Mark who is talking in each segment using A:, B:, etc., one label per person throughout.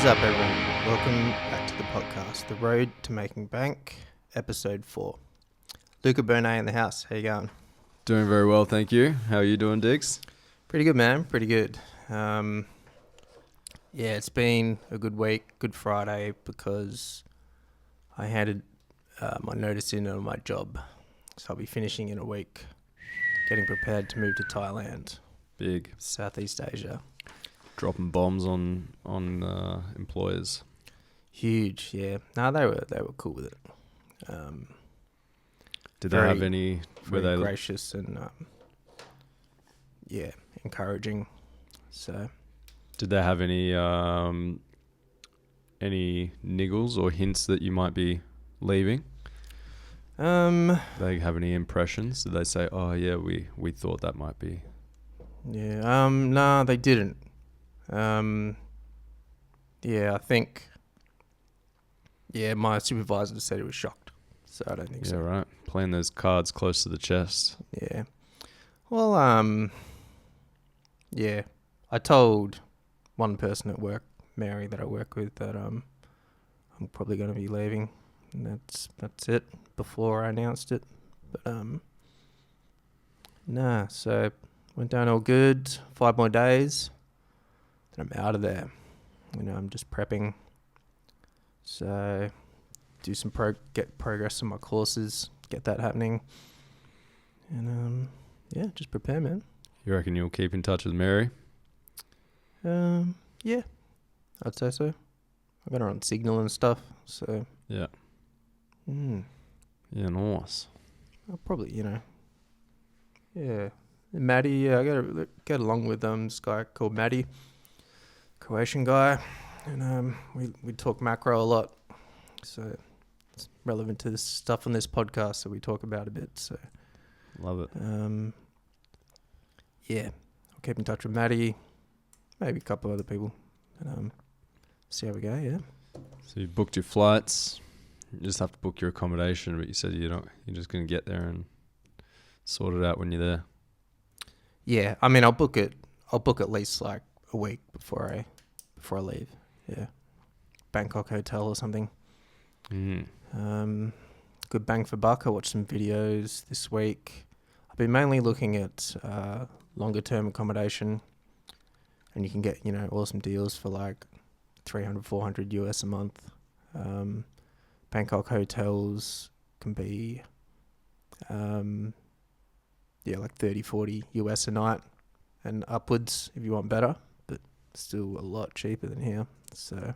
A: is up, everyone? Welcome back to the podcast, The Road to Making Bank, Episode 4. Luka in the house. How you going?
B: Doing very well, thank you. How are you doing, Diggs?
A: Pretty good, man. Pretty good. It's been a good week, good Friday, because I handed my notice in on my job. So I'll be finishing in a week, getting prepared to move to Thailand.
B: Big.
A: Southeast Asia.
B: Dropping bombs on employers.
A: Huge, yeah. No, they were cool with it.
B: Did they have any? Were
A: Very
B: they
A: gracious and encouraging. So,
B: did they have any niggles or hints that you might be leaving? Did they have any impressions? Did they say, "Oh yeah, we thought that might be"?
A: Yeah. No, they didn't. I think. Yeah, my supervisor said he was shocked, so I don't think so.
B: Yeah, right. Playing those cards close to the chest.
A: Yeah. Well, I told one person at work, Mary, that I work with, that I'm probably going to be leaving, and that's it. Before I announced it, but so went down all good. 5 more days, then I'm out of there. I'm just prepping. So do some get progress on my courses, get that happening, and just prepare, man.
B: You reckon you'll keep in touch with Mary?
A: Yeah, I'd say so. I got her on Signal and stuff, so
B: yeah.
A: Yeah,
B: nice.
A: I'll probably, yeah. And Maddie, I gotta get along with this guy called Maddie, Croatian guy, and we talk macro a lot, so it's relevant to this stuff on this podcast that we talk about a bit. So
B: love it.
A: I'll keep in touch with Maddie, maybe a couple other people, and see how we go. Yeah.
B: So you booked your flights. You just have to book your accommodation, but you said you're just going to get there and sort it out when you're there.
A: Yeah, I mean, I'll book at least like a week before I leave. Yeah, Bangkok hotel or something. Good bang for buck. I watched some videos this week. I've been mainly looking at longer term accommodation, and you can get awesome deals for like $300-400 US a month. Bangkok hotels can be like $30-40 US a night and upwards if you want better, but still a lot cheaper than here. So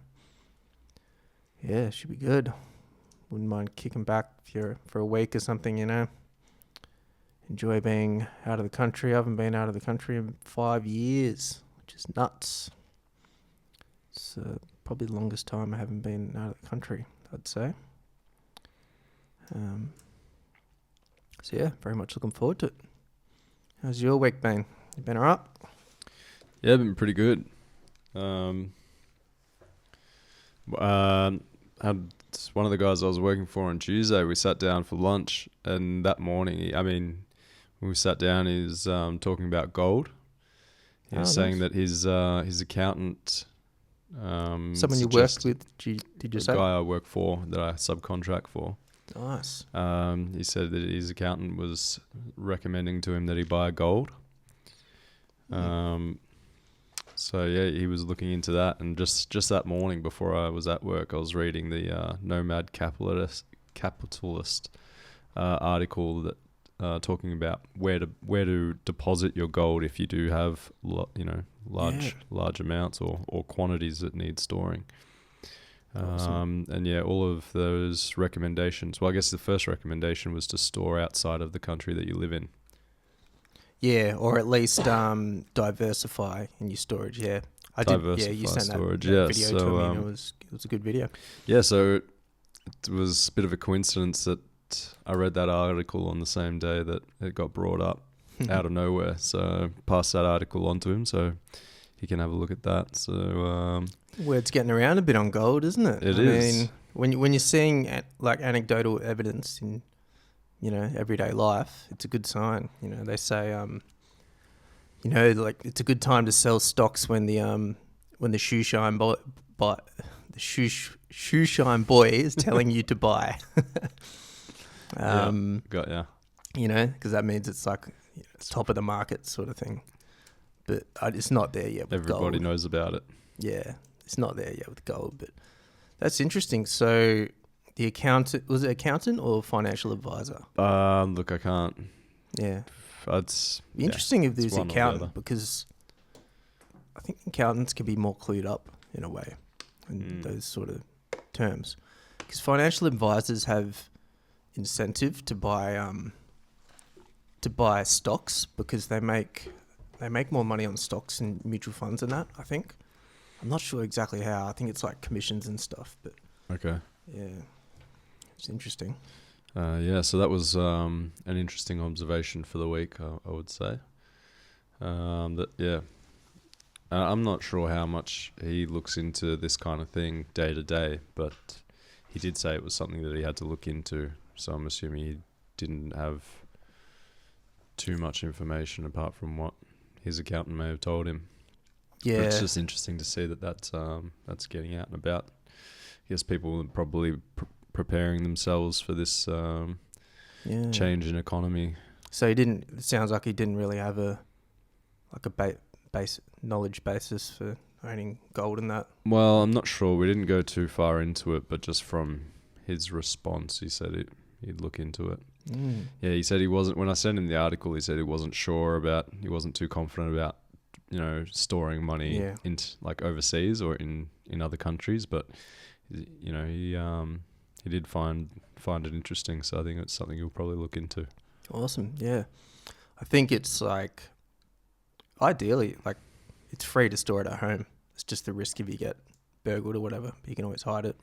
A: yeah, it should be good. Wouldn't mind kicking back for a week or something, Enjoy being out of the country. I haven't been out of the country in 5 years, which is nuts. It's probably the longest time I haven't been out of the country, I'd say. So yeah, very much looking forward to it. How's your week been? You been alright?
B: Yeah, been pretty good. Had one of the guys I was working for on Tuesday. We sat down for lunch, and that morning, when we sat down, he was talking about gold. He was saying that his accountant,
A: someone you worked with, did you say?
B: The guy I work for, that I subcontract for.
A: Nice.
B: He said that his accountant was recommending to him that he buy gold. So yeah, he was looking into that, and just that morning before I was at work, I was reading the Nomad Capitalist article that talking about where to deposit your gold if you do have large amounts or quantities that need storing.
A: Awesome.
B: And yeah, all of those recommendations. Well, I guess the first recommendation was to store outside of the country that you live in.
A: Yeah, or at least diversify in your storage. Yeah, I did. Yeah, you sent
B: storage.
A: that video to me. And it was a good video.
B: Yeah, so it was a bit of a coincidence that I read that article on the same day that it got brought up out of nowhere. So I passed that article on to him so he can have a look at that. So
A: word's getting around a bit on gold, isn't it?
B: I mean,
A: when you're seeing like anecdotal evidence in everyday life, it's a good sign. They say like it's a good time to sell stocks when the shoe shine buy. The shoe shine boy is telling you to buy.
B: Got ya.
A: You know, because that means it's like it's top of the market sort of thing. But it's not there yet with
B: Everybody
A: gold.
B: knows about it.
A: Yeah, it's not there yet with gold. But that's interesting. So the accountant, was it accountant or financial advisor?
B: Look, I can't.
A: Yeah.
B: It's
A: Interesting if there's
B: one or the
A: accountant,
B: other.
A: because I think accountants can be more clued up in a way in those sort of terms. Because financial advisors have incentive to buy stocks, because they make more money on stocks and mutual funds than that, I think. I'm not sure exactly how. I think it's like commissions and stuff, but
B: Okay.
A: yeah, it's interesting.
B: So that was an interesting observation for the week, I would say. I'm not sure how much he looks into this kind of thing day to day, but he did say it was something that he had to look into. So I'm assuming he didn't have too much information apart from what his accountant may have told him.
A: Yeah,
B: But it's just interesting to see that's getting out and about. I guess people are probably preparing themselves for this change in economy.
A: So it sounds like he didn't really have a base knowledge basis for owning gold and that.
B: Well, I'm not sure. We didn't go too far into it, but just from his response, he said he'd look into it. Yeah, he said he wasn't. When I sent him the article, he said he wasn't too confident about, storing money like overseas or in other countries. But he did find it interesting. So I think it's something he'll probably look into.
A: Awesome. Yeah, I think it's like ideally like it's free to store it at home. It's just the risk if you get burgled or whatever. But you can always hide it.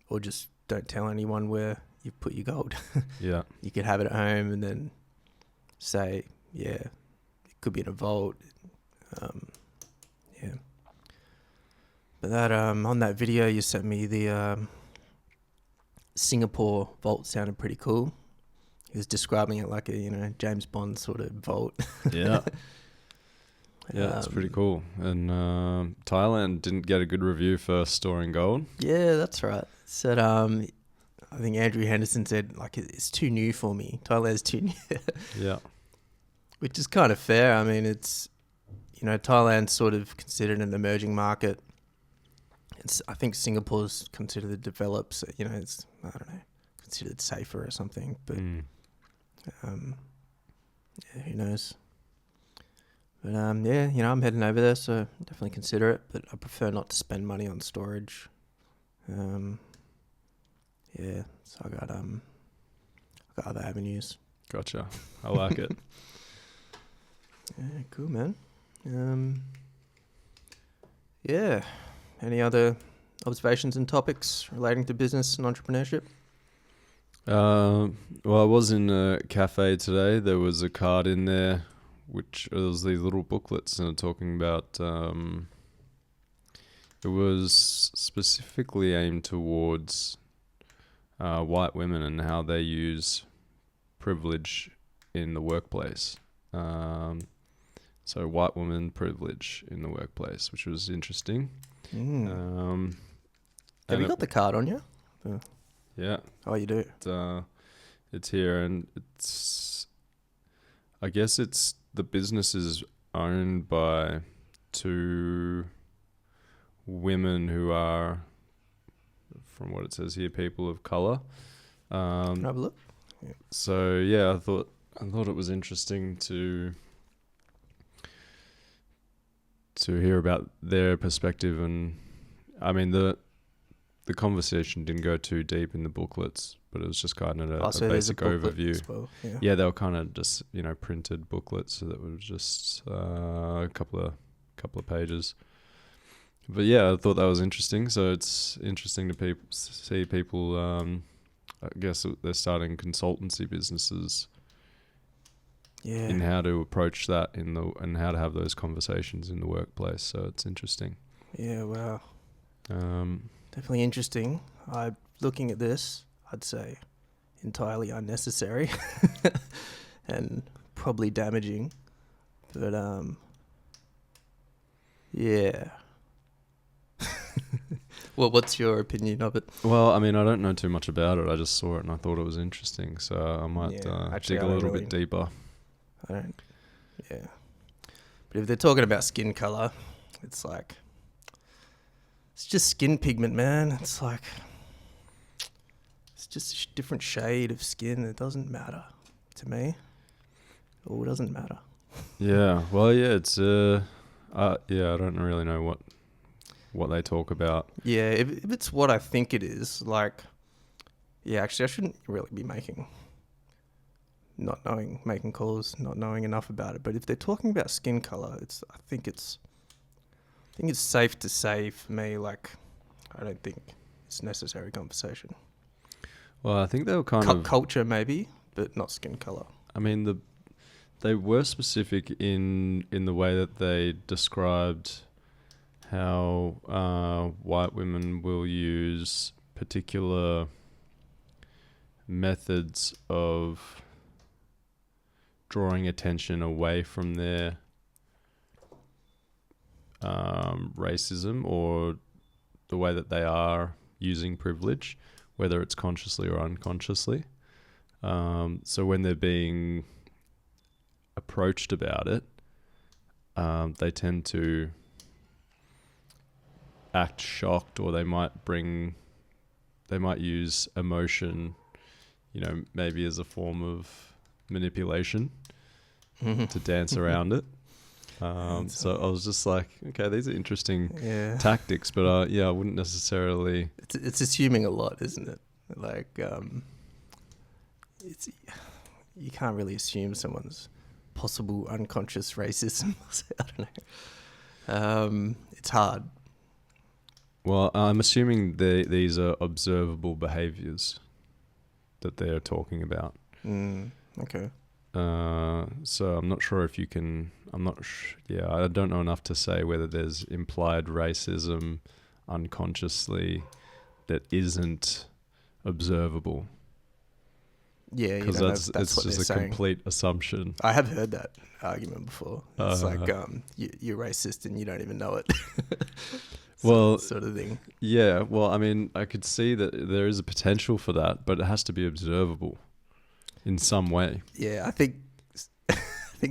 A: Or just don't tell anyone where you've put your gold.
B: Yeah.
A: You could have it at home and then say, it could be in a vault. But that on that video you sent me, the Singapore vault sounded pretty cool. He was describing it like a James Bond sort of vault.
B: Yeah. Yeah, it's pretty cool. And Thailand didn't get a good review for storing gold.
A: Yeah, that's right. Said I think Andrew Henderson said like it's too new for me. Thailand's too new.
B: Yeah.
A: Which is kind of fair. I mean, it's Thailand's sort of considered an emerging market. I think Singapore's considered developed. So, it's considered safer or something. But who knows? But I'm heading over there, so definitely consider it. But I prefer not to spend money on storage. So I got other avenues.
B: Gotcha. I like it.
A: Yeah, cool, man. Any other observations and topics relating to business and entrepreneurship?
B: Well, I was in a cafe today. There was a card in there, which was these little booklets, and talking about. It was specifically aimed towards white women and how they use privilege in the workplace. So white woman privilege in the workplace, which was interesting.
A: Have you got the card on you?
B: Yeah.
A: Oh, you do?
B: It's here, and I guess the business is owned by two women who are, from what it says here, people of colour.
A: Can I have a look?
B: Yeah. So yeah, I thought it was interesting to hear about their perspective, and I mean the conversation didn't go too deep in the booklets, but it was just kind of a basic overview.
A: Well.
B: Yeah, they were kind of just printed booklets, so that was just a couple of pages. But yeah, I thought that was interesting. So it's interesting to see people. I guess they're starting consultancy businesses.
A: Yeah.
B: In how to approach that and how to have those conversations in the workplace. So it's interesting.
A: Yeah. Wow. Definitely interesting. Looking at this, I'd say entirely unnecessary and probably damaging. But Yeah. Well, what's your opinion of it?
B: Well, I mean, I don't know too much about it. I just saw it and I thought it was interesting. So I might
A: Actually,
B: dig a little bit deeper.
A: I don't. Yeah. But if they're talking about skin color, it's like it's just skin pigment, man. It's like it's just a different shade of skin. It doesn't matter to me. Oh, it doesn't matter.
B: Yeah. Well, yeah. It's I don't really know what they talk about.
A: Yeah, if it's what I think it is, like, yeah, actually, I shouldn't really be making calls, not knowing enough about it. But if they're talking about skin color, I think it's safe to say for me, like, I don't think it's necessary conversation.
B: Well, I think they were kind of
A: culture maybe, but not skin color.
B: I mean, they were specific in the way that they described how white women will use particular methods of drawing attention away from their racism or the way that they are using privilege, whether it's consciously or unconsciously. So when they're being approached about it, they tend to act shocked, or they might use emotion, maybe as a form of manipulation to dance around it. So I was just like, okay, these are interesting tactics, but I wouldn't necessarily.
A: It's assuming a lot, isn't it? Like, you can't really assume someone's possible unconscious racism. I don't know. It's hard.
B: Well, I'm assuming these are observable behaviors that they're talking about.
A: Okay.
B: So I'm not sure if you can. I don't know enough to say whether there's implied racism unconsciously that isn't observable.
A: Yeah,
B: because that's just a saying. Complete assumption.
A: I have heard that argument before. It's like you're racist and you don't even know it. Sort of thing.
B: Yeah. Well, I mean, I could see that there is a potential for that, but it has to be observable in some way.
A: Yeah, I think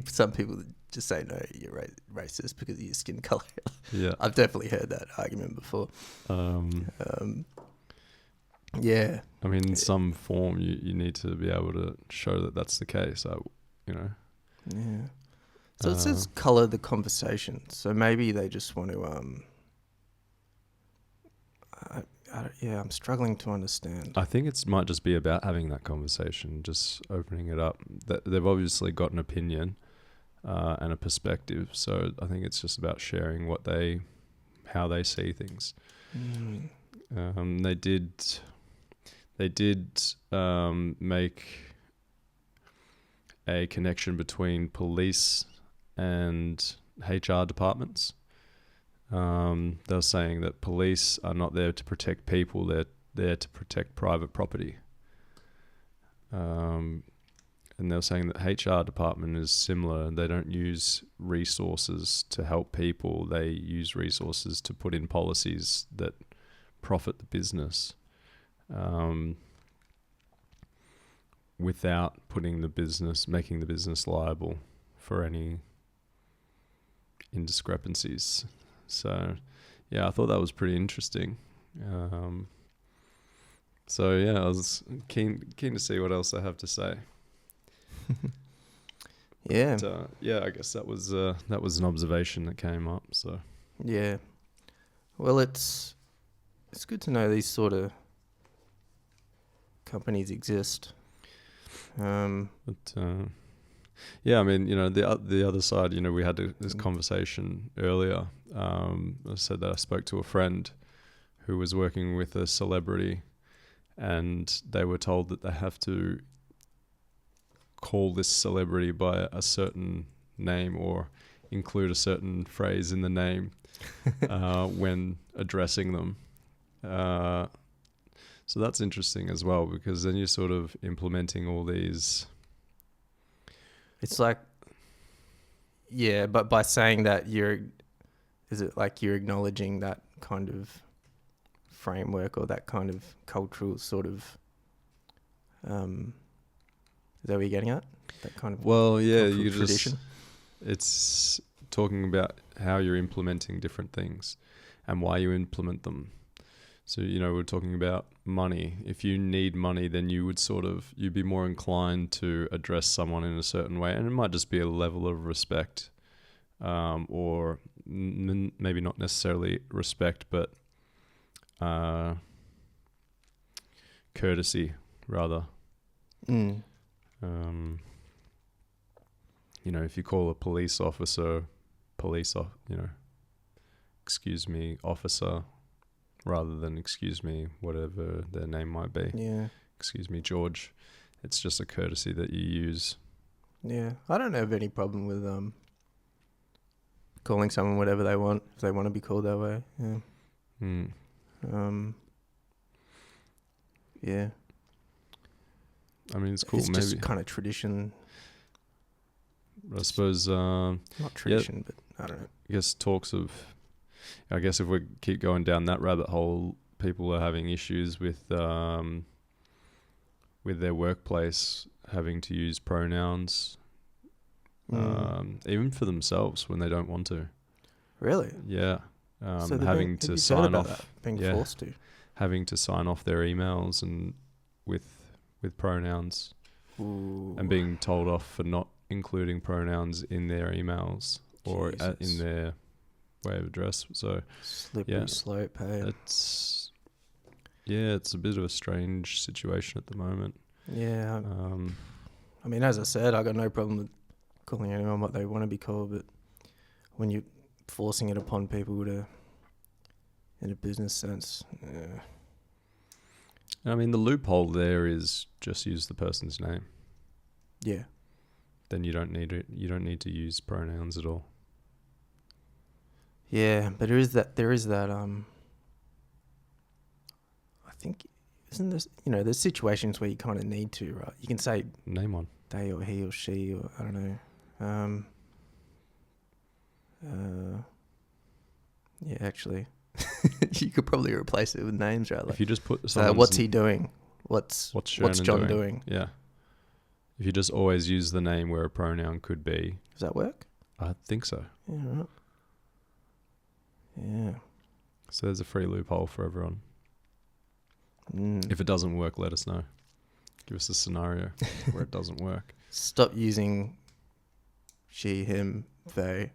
A: some people just say no, you're racist because of your skin color.
B: Yeah,
A: I've definitely heard that argument before. Yeah.
B: I mean, in some form, you need to be able to show that that's the case.
A: Yeah. So it says color the conversation. So maybe they just want to. I'm struggling to understand.
B: I think it might just be about having that conversation, just opening it up. They've obviously got an opinion and a perspective, so I think it's just about sharing how they see things. They did make a connection between police and HR departments. They were saying that police are not there to protect people, they're there to protect private property. And they were saying that HR department is similar. They don't use resources to help people. They use resources to put in policies that profit the business, without making the business liable for any indiscrepancies. So, yeah, I thought that was pretty interesting. I was keen to see what else they have to say.
A: Yeah.
B: But, I guess that was an observation that came up. So.
A: Yeah. Well, it's good to know these sort of companies exist.
B: I mean, the other side, we had this conversation earlier. I said that I spoke to a friend who was working with a celebrity, and they were told that they have to call this celebrity by a certain name or include a certain phrase in the name when addressing them. So that's interesting as well, because then you're sort of implementing all these.
A: It's like, yeah, but by saying that is it like you're acknowledging that kind of framework or that kind of cultural sort of is that what you're getting at? That kind of
B: Well, yeah,
A: cultural
B: you
A: tradition?
B: just it's talking about how you're implementing different things and why you implement them. So, we're talking about money. If you need money, then you'd be more inclined to address someone in a certain way. And it might just be a level of respect, or maybe not necessarily respect, but courtesy, rather.
A: Mm.
B: If you call a police officer, excuse me, officer, rather than excuse me, whatever their name might be.
A: Yeah.
B: Excuse me, George. It's just a courtesy that you use.
A: Yeah. I don't have any problem with calling someone whatever they want if they want to be called that way. Yeah. Yeah.
B: I mean, it's cool.
A: It's
B: maybe
A: just kind of tradition.
B: I suppose.
A: Not tradition, but I don't know.
B: I guess if we keep going down that rabbit hole, people are having issues with their workplace having to use pronouns, even for themselves when they don't want to.
A: Really?
B: Yeah.
A: So
B: having to sign off,
A: being forced to.
B: having to sign off their emails and with pronouns.
A: Ooh.
B: And being told off for not including pronouns in their emails or in their way of address. So
A: slippery slope. Hey,
B: it's a bit of a strange situation at the moment.
A: Yeah. I mean, as I said, I got no problem with calling anyone what they want to be called, but when you're forcing it upon people in a business sense,
B: I mean, the loophole there is just use the person's name.
A: Yeah.
B: Then you don't need to use pronouns at all.
A: Yeah, but there is that I think, isn't this, there's situations where you kind of need to, right? You can say
B: name one.
A: They or he or she or I don't know. Yeah, actually, you could probably replace it with names, right? Like,
B: if you just put
A: what's he doing? What's John doing?
B: Yeah. If you just always use the name where a pronoun could be.
A: Does that work?
B: I think so.
A: Yeah, right. Yeah.
B: So there's a free loophole for everyone. If it doesn't work, let us know. Give us a scenario where it doesn't work.
A: Stop using she, him, they.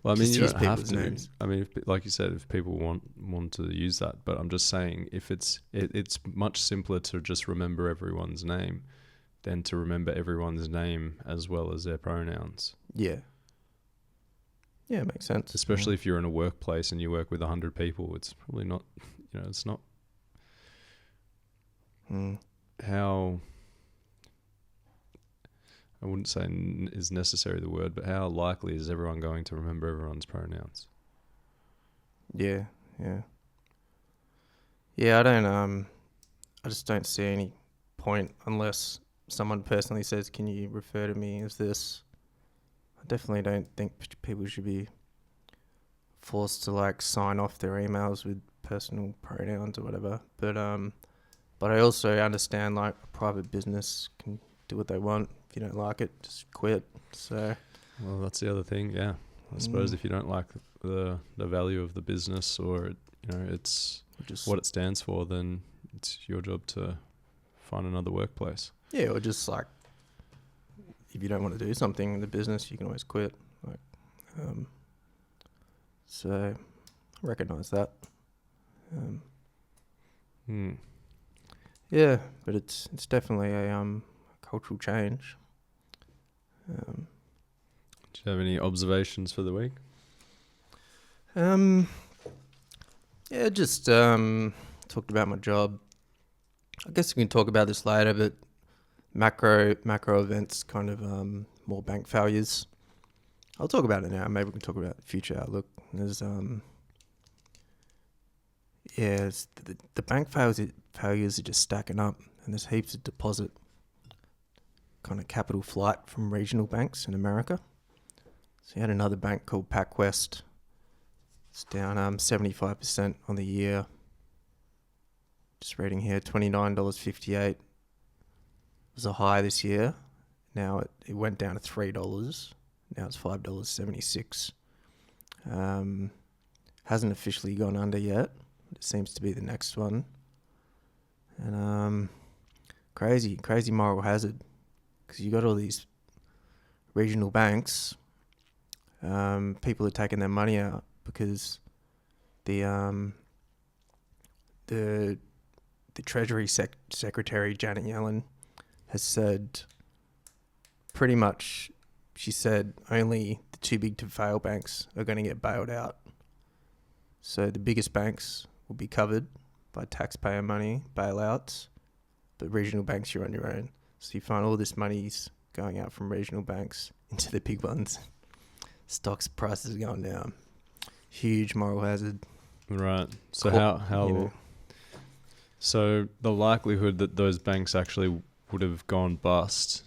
B: Well, I mean, you don't have to.
A: Names.
B: I mean, like you said, if people want to use that, but I'm just saying, if it's much simpler to just remember everyone's name than to remember everyone's name as well as their pronouns.
A: Yeah. Yeah, it makes sense.
B: Especially if you're in a workplace and you work with 100 people, it's probably not, it's not how, I wouldn't say is necessary the word, but how likely is everyone going to remember everyone's pronouns?
A: Yeah, yeah. Yeah, I just don't see any point unless someone personally says, can you refer to me as this? I definitely don't think people should be forced to like sign off their emails with personal pronouns or whatever. But I also understand like a private business can do what they want. If you don't like it, just quit. So,
B: well, that's the other thing. Yeah, I suppose if you don't like the value of the business or it's just what it stands for, then it's your job to find another workplace. Yeah,
A: or just like if you don't want to do something in the business, you can always quit. Like, so I recognise that. Yeah, but it's definitely a cultural change.
B: Do you have any observations for the week?
A: Yeah, just talked about my job. I guess we can talk about this later, but macro events, kind of more bank failures. I'll talk about it now. Maybe we can talk about future outlook. There's it's the bank failures are just stacking up, and there's heaps of deposit kind of capital flight from regional banks in America. So you had another bank called PacWest It's down 75% on the year. Just reading here, $29.58 was a high this year. Now it went down to $3. Now it's $5.76. Hasn't officially gone under yet. It seems to be the next one. And crazy moral hazard, because you got all these regional banks. People are taking their money out because the Treasury Secretary Janet Yellen has said pretty much. She said only the too big to fail banks are going to get bailed out. So the biggest banks will be covered by taxpayer money bailouts, but regional banks, you're on your own. So you find all this money's going out from regional banks into the big ones. Stocks prices are going down. Huge moral hazard.
B: Right. So how so the likelihood that those banks actually would have gone bust,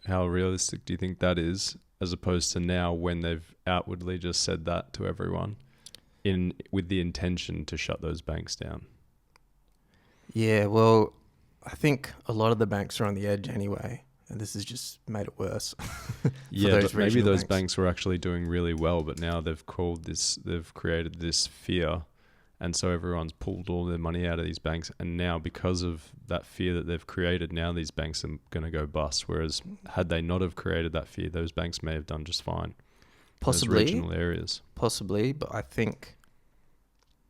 B: how realistic do you think that is, as opposed to now when they've outwardly just said that to everyone with the intention to shut those banks down?
A: Yeah, well, I think a lot of the banks are on the edge anyway, and this has just made it worse.
B: Yeah, but maybe those banks were actually doing really well, but now they've created this fear, and so everyone's pulled all their money out of these banks, and now because of that fear that they've created, now these banks are going to go bust, whereas had they not have created that fear, those banks may have done just fine.
A: Possibly.
B: Those regional areas.
A: Possibly, but I think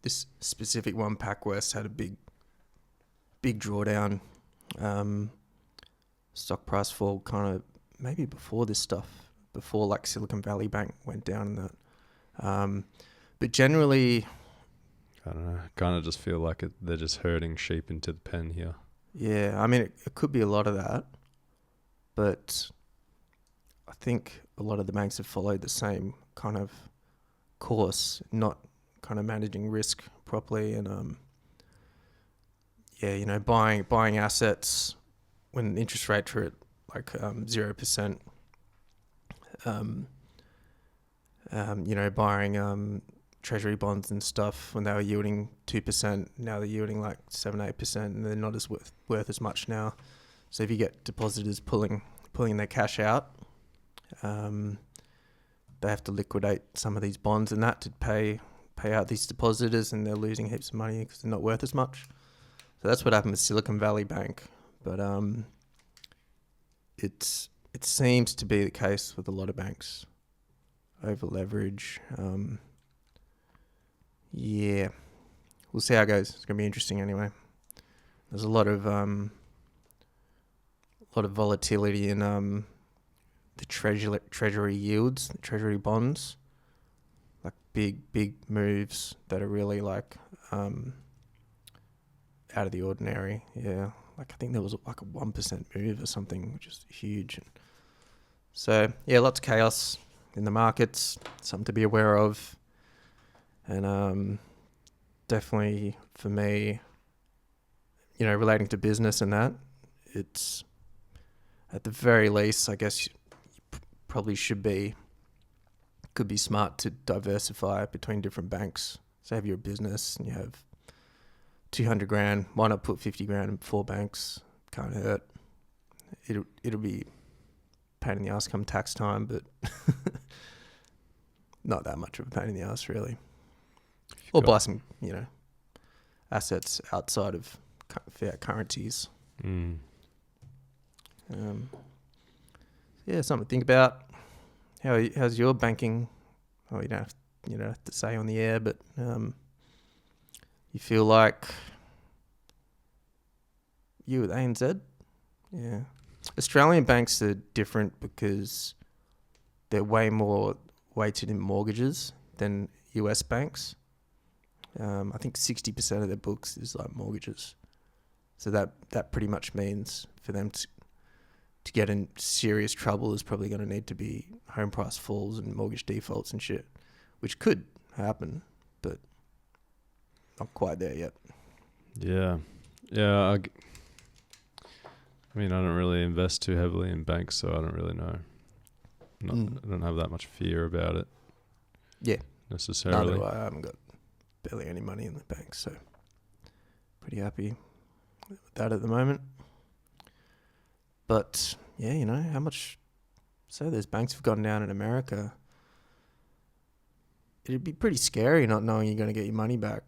A: this specific one, PacWest, had a big drawdown. Stock price fall kind of maybe before this stuff, before like Silicon Valley Bank went down and that. But generally,
B: I don't know. I kind of just feel like they're just herding sheep into the pen here.
A: Yeah, I mean, it could be a lot of that, but I think a lot of the banks have followed the same kind of course, not kind of managing risk properly, and buying assets when interest rates are at like 0%. Buying treasury bonds and stuff when they were yielding 2%, now they're yielding like 7-8%, and they're not as worth as much now. So if you get depositors pulling their cash out, they have to liquidate some of these bonds and that to pay out these depositors, and they're losing heaps of money because they're not worth as much. So that's what happened with Silicon Valley Bank. But it seems to be the case with a lot of banks. Over leverage. Yeah, we'll see how it goes. It's gonna be interesting anyway. There's a lot of volatility in the treasury yields, the treasury bonds, like big moves that are really like out of the ordinary. Yeah, like I think there was like a 1% move or something, which is huge. So yeah, lots of chaos in the markets, something to be aware of. And definitely for me, relating to business and that, it's at the very least, I guess you probably could be smart to diversify between different banks. So have your business and you have 200 grand, why not put 50 grand in 4 banks? Can't hurt. It'll be pain in the ass come tax time, but not that much of a pain in the ass really. Or buy some, assets outside of fiat currencies. Yeah, something to think about. How's your banking? Oh, you don't have to say on the air, but you feel like you with ANZ? Yeah. Australian banks are different because they're way more weighted in mortgages than US banks. I think 60% of their books is like mortgages. So that pretty much means for them to get in serious trouble is probably going to need to be home price falls and mortgage defaults and shit, which could happen, but not quite there yet.
B: Yeah. I mean, I don't really invest too heavily in banks, so I don't really know. I don't have that much fear about it.
A: Yeah.
B: necessarily.
A: Neither do I. I haven't got barely any money in the bank, so pretty happy with that at the moment. But yeah, you know how much. So those banks have gone down in America. It'd be pretty scary not knowing you're going to get your money back.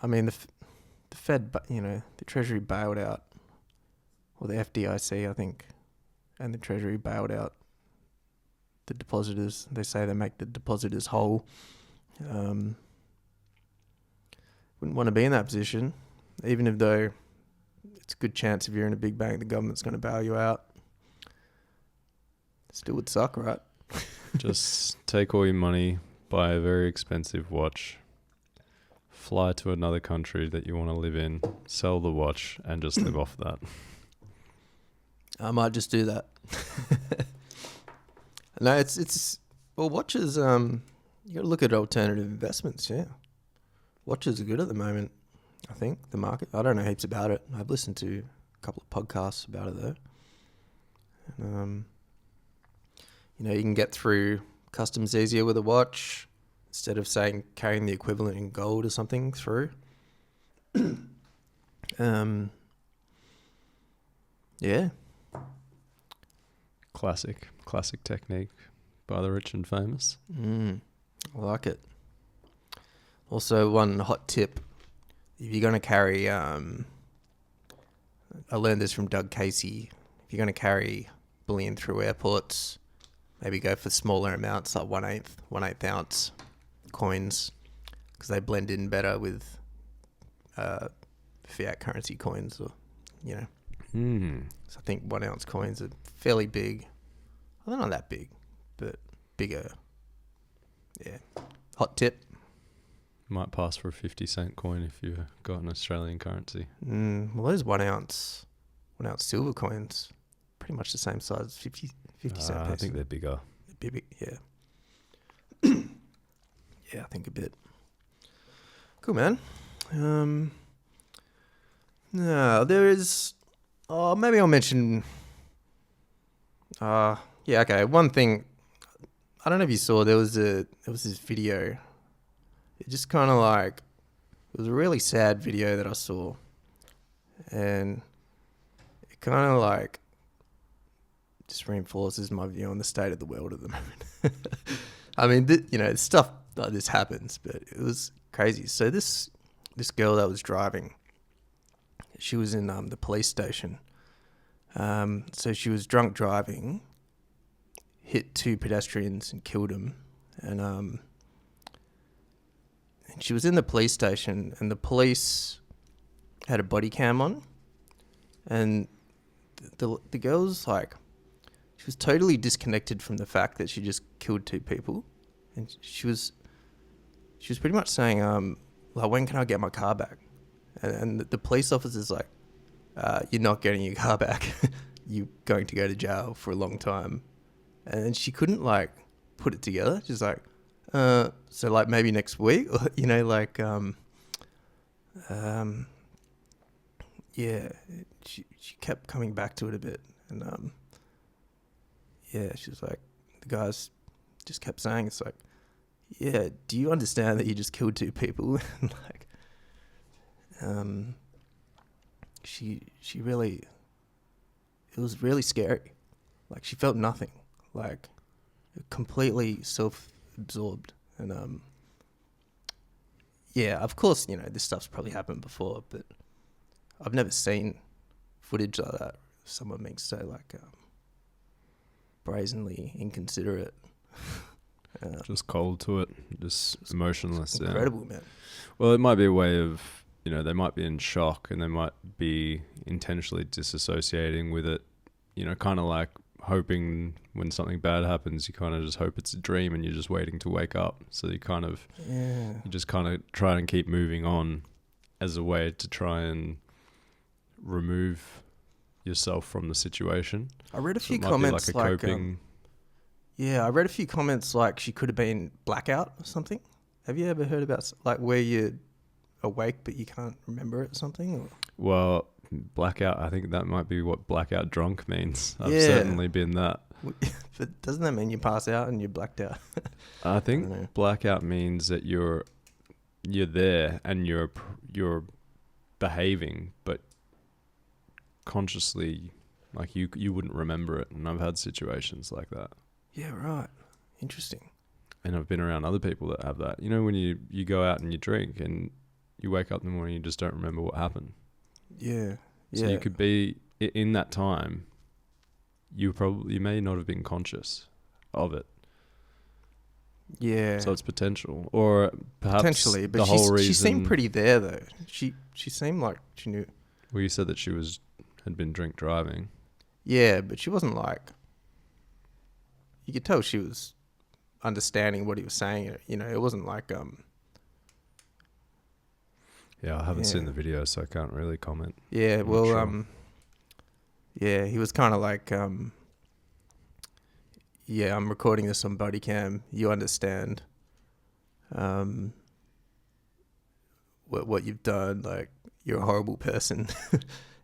A: I mean, the Fed, you know, the Treasury bailed out, or the FDIC, I think, and the Treasury bailed out the depositors. They say they make the depositors whole. Wouldn't want to be in that position, even if though it's a good chance if you're in a big bank, the government's going to bail you out. Still would suck, right?
B: Just take all your money, buy a very expensive watch, fly to another country that you want to live in, sell the watch, and just live off that.
A: I might just do that. No, it's well, watches. You got to look at alternative investments. Yeah, watches are good at the moment. I think the market. I don't know heaps about it. I've listened to a couple of podcasts about it though. And, you know, you can get through customs easier with a watch instead of saying carrying the equivalent in gold or something through. Yeah.
B: Classic technique by the rich and famous.
A: I like it. Also, one hot tip: if you're going to carry, I learned this from Doug Casey. If you're going to carry bullion through airports, maybe go for smaller amounts, like 1/8 ounce coins, because they blend in better with fiat currency coins, or you know. So I think 1 ounce coins are fairly big. Well, they're not that big, but bigger. Yeah. Hot tip.
B: Might pass for a 50-cent coin if you've got an Australian currency.
A: Well, those 1 ounce silver coins, pretty much the same size as 50 cent
B: I think they're bigger.
A: Big, yeah. Yeah, I think a bit. Cool, man. No, there is. Oh, maybe I'll mention. Yeah, okay. One thing. I don't know if you saw. There was this video. It just kind of like. It was a really sad video that I saw, and it kind of like just reinforces my view on the state of the world at the moment. I mean, you know, stuff like this happens, but it was crazy. So this girl that was driving, she was in the police station. So she was drunk driving, hit 2 pedestrians and killed them, and she was in the police station, and the police had a body cam on, and the girl's like, she was totally disconnected from the fact that she just killed 2 people, and she was pretty much saying, like, when can I get my car back? And the police officer's like, you're not getting your car back. You're going to go to jail for a long time. And she couldn't like put it together. She's like, so like maybe next week, or, you know, like, yeah, she kept coming back to it a bit. And, yeah, she was like, the guys just kept saying, it's like, yeah, do you understand that you just killed 2 people? And like, she really, it was really scary. Like, she felt nothing, like completely self-absorbed. And, yeah, of course, you know, this stuff's probably happened before, but I've never seen footage like that. Someone being so like, brazenly inconsiderate.
B: Just cold to it, just emotionless.
A: Incredible,
B: yeah.
A: Man.
B: Well, it might be a way of, you know, they might be in shock and they might be intentionally disassociating with it, you know, kind of like hoping when something bad happens, you kind of just hope it's a dream and you're just waiting to wake up. So you kind of, you just kind of try and keep moving on as a way to try and remove yourself from the situation.
A: I read a few comments
B: like a coping.
A: Yeah, I read a few comments like she could have been blackout or something. Have you ever heard about like where you're awake but you can't remember it or something? Or?
B: Well, blackout, I think that might be what blackout drunk means. I've certainly been that.
A: But doesn't that mean you pass out and you're blacked out?
B: I think
A: don't know.
B: blackout means that you're there and you're behaving, but consciously, like you wouldn't remember it. And I've had situations like that.
A: Yeah, right. Interesting.
B: And I've been around other people that have that. You know, when you go out and you drink and you wake up in the morning, you just don't remember what happened.
A: Yeah.
B: So you could be in that time. You may not have been conscious of it.
A: Yeah.
B: So it's potential, or perhaps
A: Potentially, but
B: the whole reason.
A: she seemed pretty there though. She seemed like she knew.
B: Well, you said that she had been drink driving.
A: Yeah, but she wasn't like. You could tell she was understanding what he was saying. You know, it wasn't like
B: Yeah, I haven't seen the video, so I can't really comment.
A: Yeah,
B: I'm
A: well,
B: sure.
A: yeah, he was kind of like yeah, I'm recording this on body cam. You understand what you've done, like you're a horrible person.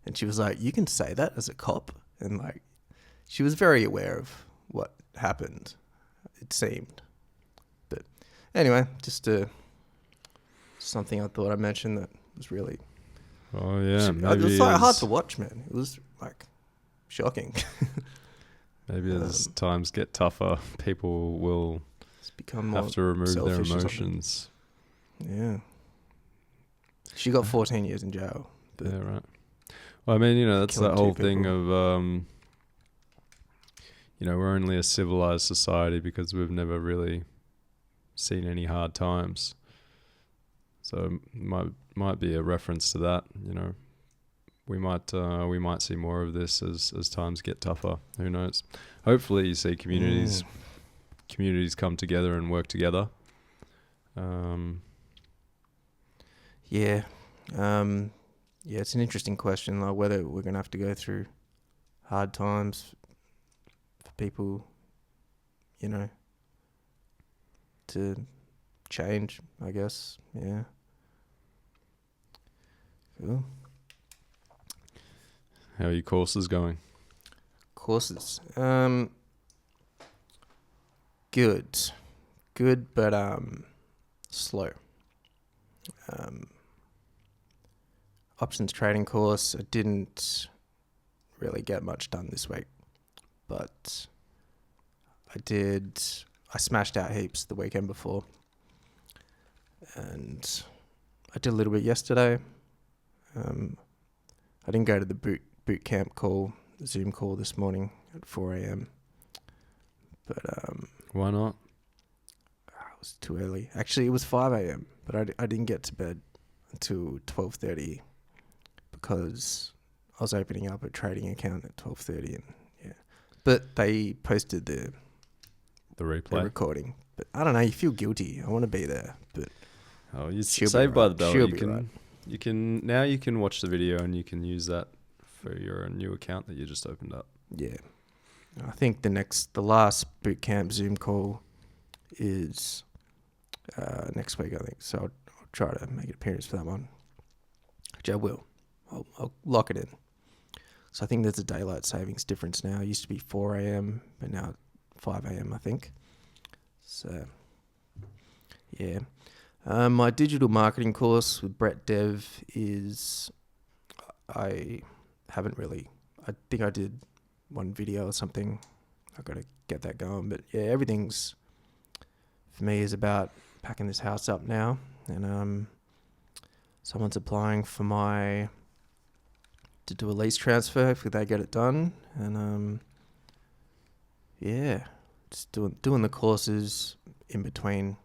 A: And she was like, you can say that as a cop? And like she was very aware of what happened, it seemed. But anyway, just something I thought I'd mention that was really
B: Oh yeah,
A: it
B: maybe
A: was like hard to watch, man. It was like shocking.
B: Maybe as times get tougher, people will
A: It's become more
B: have to remove their
A: selfish or something.
B: emotions.
A: Yeah. She got 14 years in jail. But
B: Yeah, right. Well, I mean, you know, that's
A: killing
B: that
A: two
B: whole thing
A: people.
B: of, you know, we're only a civilized society because we've never really seen any hard times. So might be a reference to that. You know, we might see more of this as times get tougher. Who knows? Hopefully, you see communities come together and work together.
A: Yeah. Yeah, it's an interesting question, like whether we're going to have to go through hard times for people, you know, to change, I guess. Yeah. Cool.
B: How are your courses going?
A: Courses. Good, but slow. Options trading course, I didn't really get much done this week, but I smashed out heaps the weekend before, and I did a little bit yesterday. I didn't go to the boot camp call, the Zoom call this morning at 4 a.m. But
B: Why not?
A: it was too early. Actually, it was 5 a.m. But I didn't get to bed until 12:30 because I was opening up a trading account at 12:30, and yeah. But they posted the
B: replay.
A: recording. But I don't know. You feel guilty. I want to be there, but
B: Oh, you're
A: she'll be
B: saved by
A: right.
B: the bell.
A: She'll
B: You
A: be
B: can
A: right.
B: you can watch the video and you can use that for your new account that you just opened up.
A: Yeah. I think the last boot camp Zoom call is next week, I think. So I'll try to make an appearance for that one, which I will. I'll lock it in. So I think there's a daylight savings difference now. It used to be 4 a.m., but now it's 5 a.m., I think. So, yeah. My digital marketing course with Brett Dev is, I think I did one video or something. I've got to get that going. But yeah, everything's, for me, is about packing this house up now. And someone's applying for to do a lease transfer if they get it done. And yeah, just doing the courses in between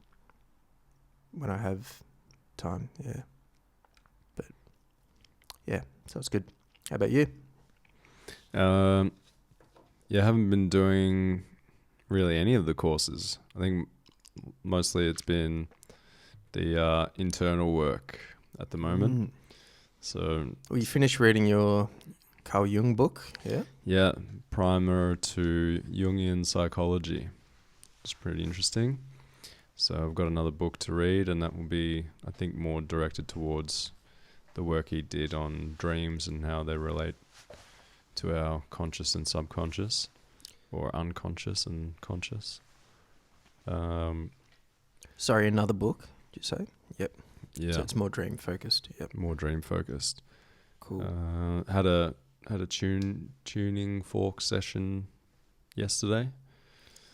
A: when I have time. Yeah. But yeah, so it's good. How about you?
B: Yeah, I haven't been doing really any of the courses. I think mostly it's been the internal work at the moment. So,
A: well, you finished reading your Carl Jung book, yeah?
B: Yeah, primer to Jungian psychology. It's pretty interesting. So I've got another book to read, and that will be, I think, more directed towards the work he did on dreams and how they relate to our conscious and subconscious. or unconscious and conscious.
A: Sorry, another book, did you say? Yep.
B: Yeah,
A: So it's more dream focused. Yep.
B: more dream focused.
A: Cool.
B: Had a tuning fork session yesterday.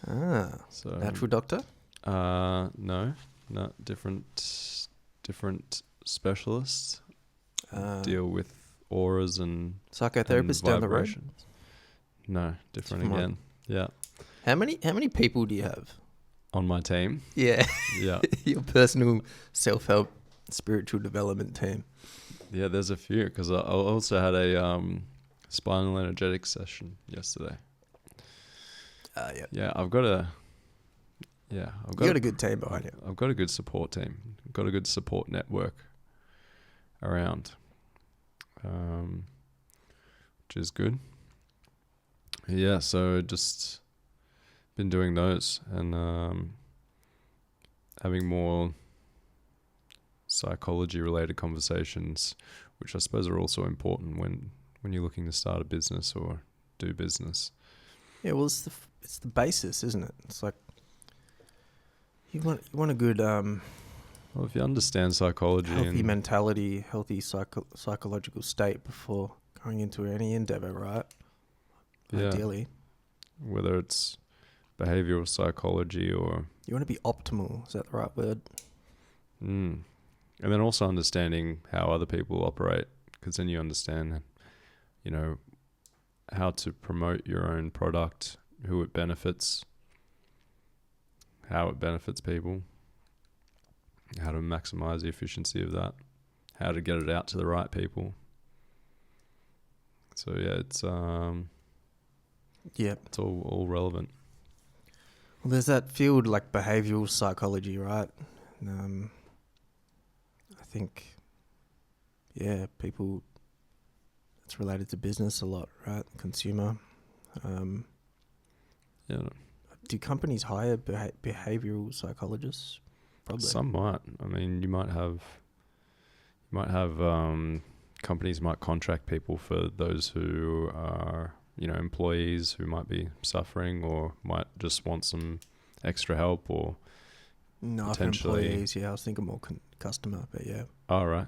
B: So
A: Natural doctor?
B: no, different specialists deal with auras and
A: Psychotherapist down the road?
B: vibrations. No, different
A: Different one.
B: again. Yeah,
A: How many people do you have?
B: on my team.
A: Yeah.
B: Yeah,
A: Your personal self-help spiritual development team.
B: yeah. There's a few because I also had a spinal energetic session yesterday.
A: Yeah.
B: Yeah, I've got a
A: good team behind you.
B: I've got a good support team. I've got a good support network around, which is good. Yeah, so just been doing those and having more psychology related conversations, which I suppose are also important when you're looking to start a business or do business.
A: Yeah, well, it's the basis, isn't it? It's like you want a good
B: Well, if you understand psychology
A: healthy
B: and
A: mentality, healthy psychological state before going into any endeavor, right?
B: yeah,
A: Ideally,
B: whether it's behavioral psychology or
A: you want to be optimal. Is that the right word?
B: and then also understanding how other people operate, because then you understand, how to promote your own product, who it benefits, how it benefits people, how to maximize the efficiency of that, how to get it out to the right people. So yeah, it's it's all relevant.
A: Well, there's that field like behavioral psychology, right? I think, people. It's related to business a lot, right? Consumer.
B: Yeah,
A: Do companies hire behavioral psychologists? Probably.
B: some might. I mean, you might have companies might contract people for those who are employees who might be suffering or might just want some extra help or
A: No, for
B: potentially
A: employees, I was thinking more customer, but yeah.
B: All right.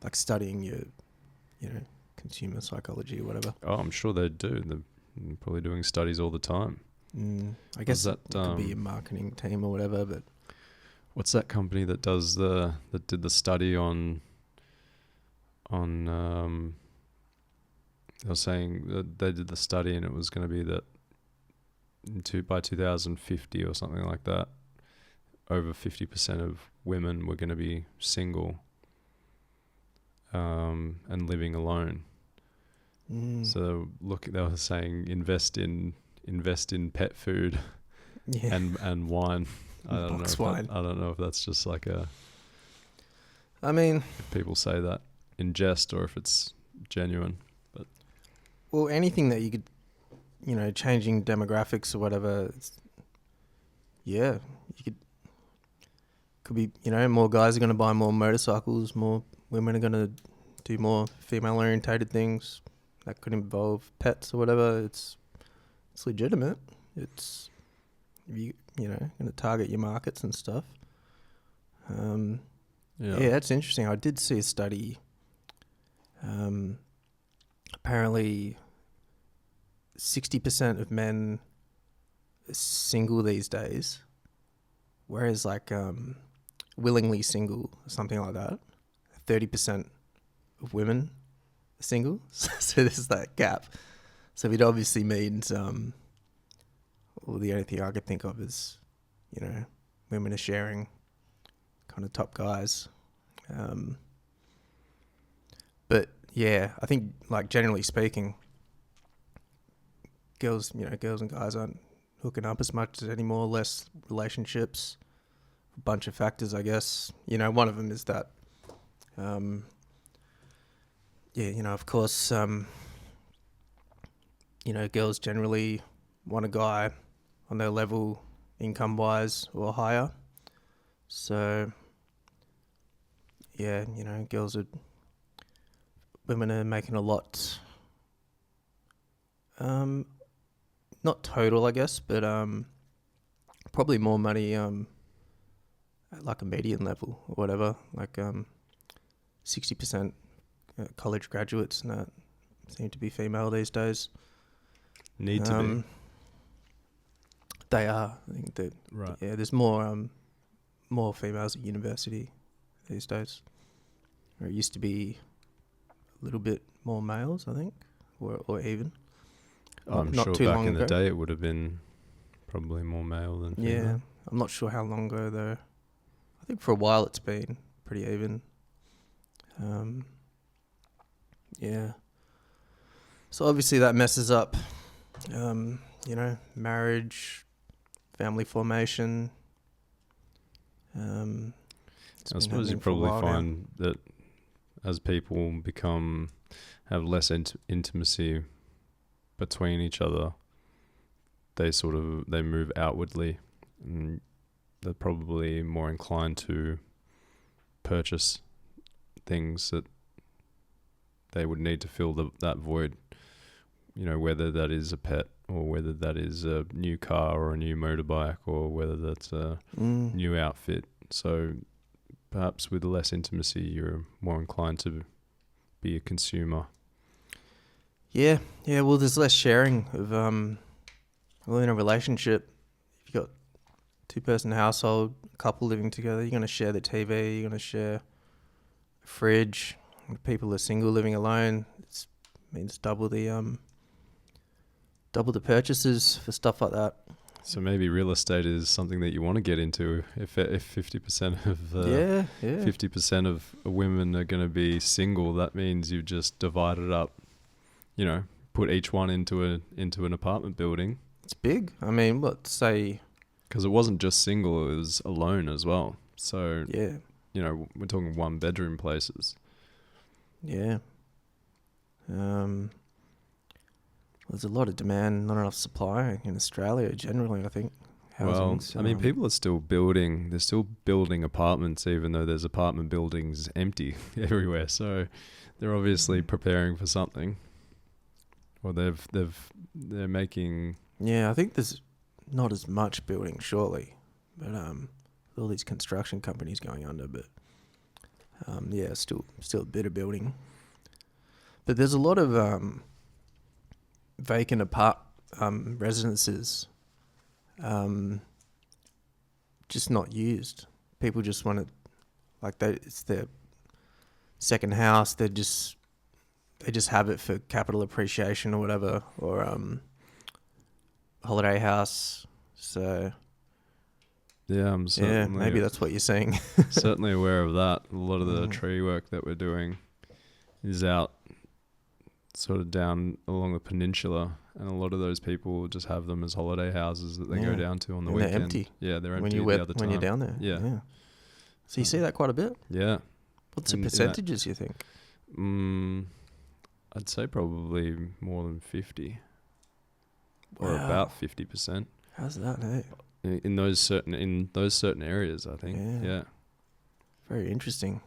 A: Like studying your, consumer psychology or whatever.
B: Oh, I'm sure they do. They're probably doing studies all the time.
A: I guess it could be a marketing team or whatever, but
B: what's that company that did the study on they were saying that they did the study and it was going to be that by 2050 or something like that, over 50% of women were going to be single and living alone. So they were saying invest in pet food and wine. I don't know if that's just like if people say that in jest or if it's genuine. But
A: well, anything that you could, changing demographics or whatever. Could be, more guys are going to buy more motorcycles, more women are going to do more female orientated things. That could involve pets or whatever. It's legitimate. It's going to target your markets and stuff. That's interesting. I did see a study. Apparently, 60% of men are single these days, whereas willingly single, something like that. 30% of women are single, so there's that gap. So it obviously means, the only thing I could think of is, women are sharing kind of top guys. But yeah, I think generally speaking, girls and guys aren't hooking up as much anymore, less relationships, a bunch of factors, I guess. One of them is that, of course, girls generally want a guy on their level, income-wise, or higher. So, women are making a lot Not total, I guess, but probably more money at like a median level or whatever, like 60% college graduates, and that seem to be female these days.
B: Need to be.
A: They are. I think that
B: Right.
A: yeah, there's more females at university these days. Or it used to be a little bit more males, I think, or even.
B: I'm
A: Not
B: sure
A: too
B: back
A: long
B: in the
A: ago.
B: day it would have been probably more male than female.
A: Yeah, I'm not sure how long ago though. I think for a while it's been pretty even. Yeah. So obviously that messes up, marriage, family formation.
B: I suppose you probably find that as people have less intimacy between each other, they move outwardly, and they're probably more inclined to purchase things that they would need to fill that void. Whether that is a pet, or whether that is a new car or a new motorbike, or whether that's a new outfit. So perhaps with less intimacy, you're more inclined to be a consumer.
A: Yeah. Well, there's less sharing of in a relationship. If you've got 2-person household, couple living together, you're going to share the TV. You're going to share a fridge. If people are single living alone, it means double the purchases for stuff like that.
B: So maybe real estate is something that you want to get into. If 50% of 50% of women are going to be single, that means you've just divided up. Put each one into an apartment building.
A: It's big. I mean, say?
B: Because it wasn't just single; it was alone as well. So
A: yeah,
B: we're talking 1-bedroom places.
A: Yeah. There's a lot of demand, not enough supply in Australia generally, I think. Housing's,
B: well, I mean, people are still building. They're still building apartments, even though there's apartment buildings empty everywhere. So they're obviously preparing for something. Or they're making.
A: Yeah, I think there's not as much building, surely, but with all these construction companies going under, but still a bit of building. But there's a lot of vacant residences, just not used. People just want it, it's their second house. They just have it for capital appreciation or whatever, or holiday house. So
B: yeah, I'm certainly
A: maybe that's what you're saying.
B: Certainly aware of that. A lot of the tree work that we're doing is out sort of down along the peninsula, and a lot of those people just have them as holiday houses that they go down to on the weekend.
A: They're empty.
B: Yeah, they're empty
A: the
B: other time.
A: When you're down there.
B: Yeah.
A: So you see that quite a bit?
B: Yeah.
A: What's the percentages you think?
B: I'd say probably more than 50.
A: Wow.
B: Or about 50%.
A: How's that, hey?
B: In those certain areas, I think. Yeah.
A: Very interesting.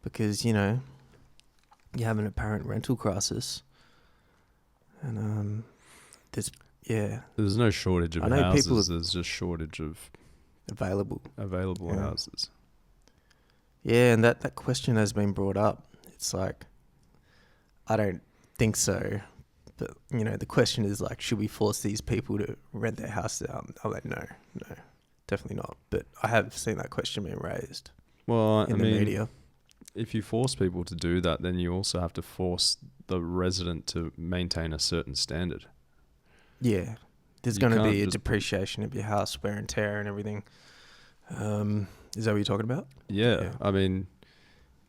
A: Because, you have an apparent rental crisis. And there's
B: no shortage of houses. There's just shortage of
A: available
B: houses.
A: Yeah, and that question has been brought up. It's like, I don't think so. But, the question is like, should we force these people to rent their house out? I'm like, no, definitely not. But I have seen that question being raised in the media.
B: If you force people to do that, then you also have to force the resident to maintain a certain standard.
A: Yeah. There's going to be a depreciation of your house, wear and tear and everything. Is that what you're talking about?
B: Yeah. I mean,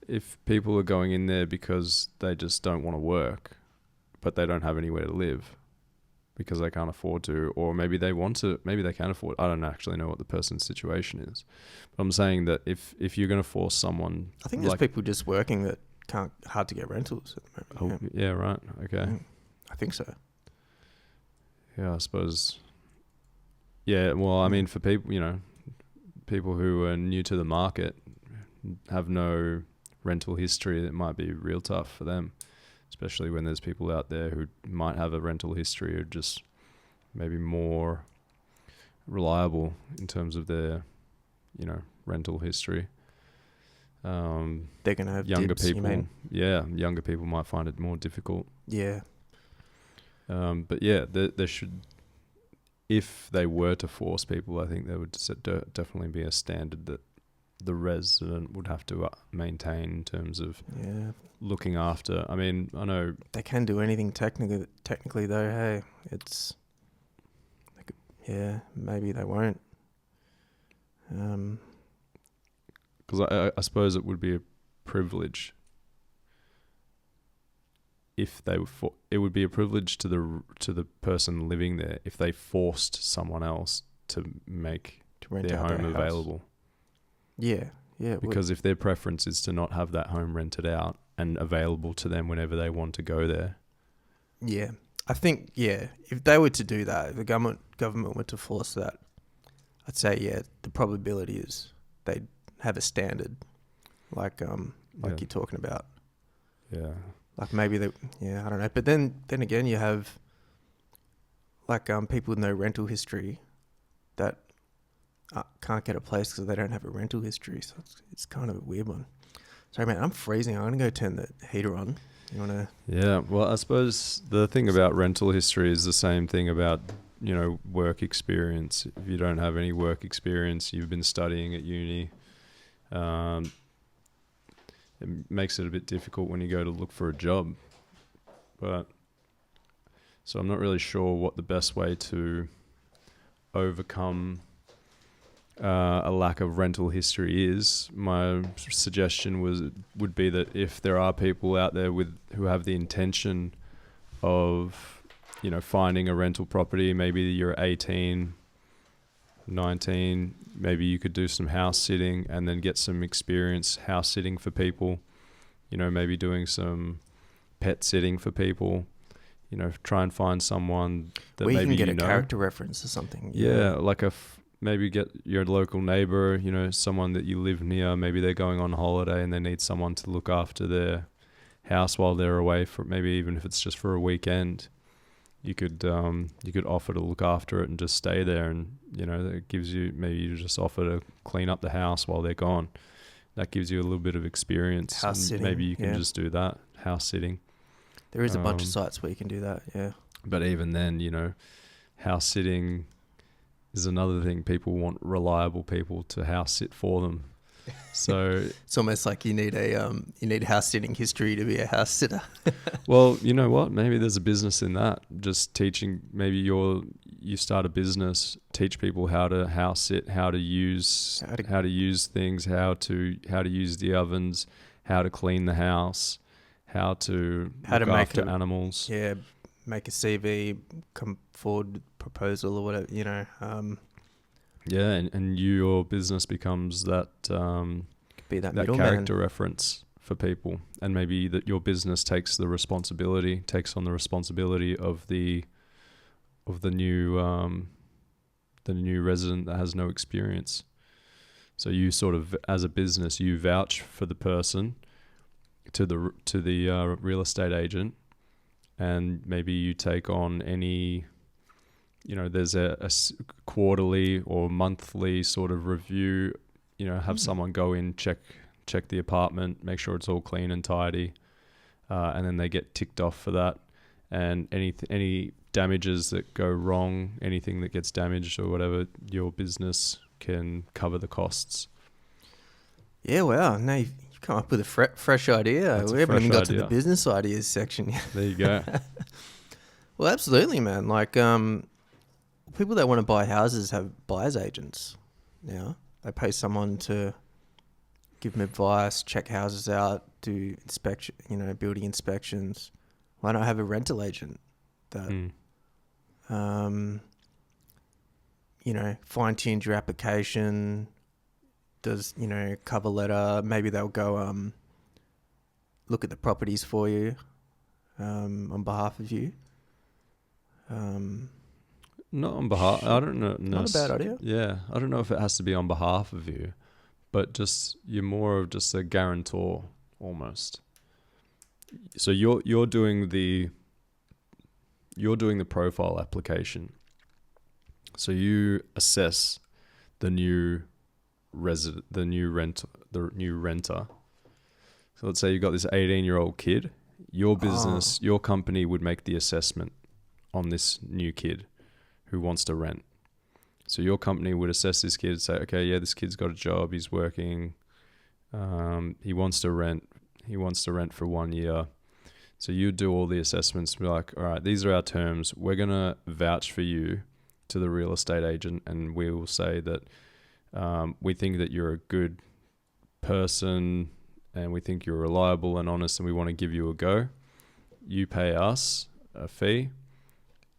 B: if people are going in there because they just don't want to work, but they don't have anywhere to live because they can't afford to, or maybe they want to, maybe they can afford. I don't actually know what the person's situation is. But I'm saying that if you're going to force someone...
A: I think there's people just working that hard to get rentals at the moment.
B: Yeah, right. Okay.
A: I think so.
B: Yeah, I suppose. Yeah, well, I mean, for people, people who are new to the market, have no rental history, it might be real tough for them. especially when there's people out there who might have a rental history or just maybe more reliable in terms of their, rental history.
A: They're gonna have
B: Younger
A: dibs, you
B: people,
A: mean?
B: younger people might find it more difficult.
A: Yeah.
B: But yeah, there should, if they were to force people, I think there would definitely be a standard that the resident would have to maintain in terms of looking after. I mean, I know
A: they can do anything technically though. Hey, it's maybe they won't.
B: Because I suppose it would be a privilege if they were it would be a privilege to the person living there if they forced someone else to make
A: rent
B: their
A: out
B: home
A: their house.
B: available.
A: Yeah.
B: Because if their preference is to not have that home rented out and available to them whenever they want to go there.
A: Yeah. I think, if they were to do that, if the government were to force that, I'd say, the probability is they'd have a standard like you're talking about.
B: Yeah.
A: Like maybe I don't know. But then again, you have like people with no rental history that can't get a place because they don't have a rental history. So it's kind of a weird one. Sorry, man, I'm freezing. I'm going to go turn the heater on. You want to?
B: Yeah, well, I suppose the thing about rental history is the same thing about, work experience. If you don't have any work experience, you've been studying at uni, it makes it a bit difficult when you go to look for a job. So I'm not really sure what the best way to overcome a lack of rental history is. My suggestion would be that if there are people out there who have the intention of, finding a rental property, maybe you're 18, 19, maybe you could do some house sitting and then get some experience house sitting for people, maybe doing some pet sitting for people, try and find someone that
A: maybe you
B: maybe
A: can get a character reference or something.
B: Yeah, like maybe get your local neighbor, someone that you live near. Maybe they're going on holiday and they need someone to look after their house while they're away, for maybe even if it's just for a weekend. You could offer to look after it and just stay there, and it gives you, maybe you just offer to clean up the house while they're gone. That gives you a little bit of experience.
A: House sitting,
B: maybe you can just do that, house sitting.
A: There is a bunch of sites where you can do that. Yeah,
B: but even then, house sitting is another thing. People want reliable people to house sit for them. So
A: it's almost like you need house sitting history to be a house sitter.
B: Well, you know what? Maybe there's a business in that. Just teaching. Maybe you start a business, teach people how to house sit, how to use things, how to use the ovens, how to clean the house, how to look after animals.
A: Yeah, make a CV, come forward with proposal or whatever.
B: Yeah, and your business becomes that
A: be that
B: character reference for people, and maybe that your business takes on the responsibility of the new resident that has no experience. So you sort of, as a business, you vouch for the person to the real estate agent, and maybe you take on any. There's a quarterly or monthly sort of review, have someone go in, check the apartment, make sure it's all clean and tidy, and then they get ticked off for that. And any damages that go wrong, anything that gets damaged or whatever, your business can cover the costs.
A: Yeah, wow. Now you've come up with a fresh idea. We haven't even got to the business ideas section yet.
B: There you go.
A: Well, absolutely, man. Like, people that want to buy houses have buyer's agents now. They pay someone to give them advice, check houses out, do inspection, building inspections. Why not have a rental agent that, fine-tunes your application, does, cover letter. Maybe they'll go look at the properties for you on behalf of you.
B: Not on behalf. I don't know.
A: Not a bad idea.
B: Yeah, I don't know if it has to be on behalf of you, but just you're more of just a guarantor almost. So you're doing the profile application. So you assess the new renter. So let's say you've got this 18-year-old kid. Your business, your company would make the assessment on this new kid who wants to rent. So your company would assess this kid, say, okay, yeah, this kid's got a job, he's working, he wants to rent for 1 year. So you do all the assessments, be like, all right, these are our terms. We're gonna vouch for you to the real estate agent, and we will say that we think that you're a good person, and we think you're reliable and honest, and we want to give you a go. You pay us a fee,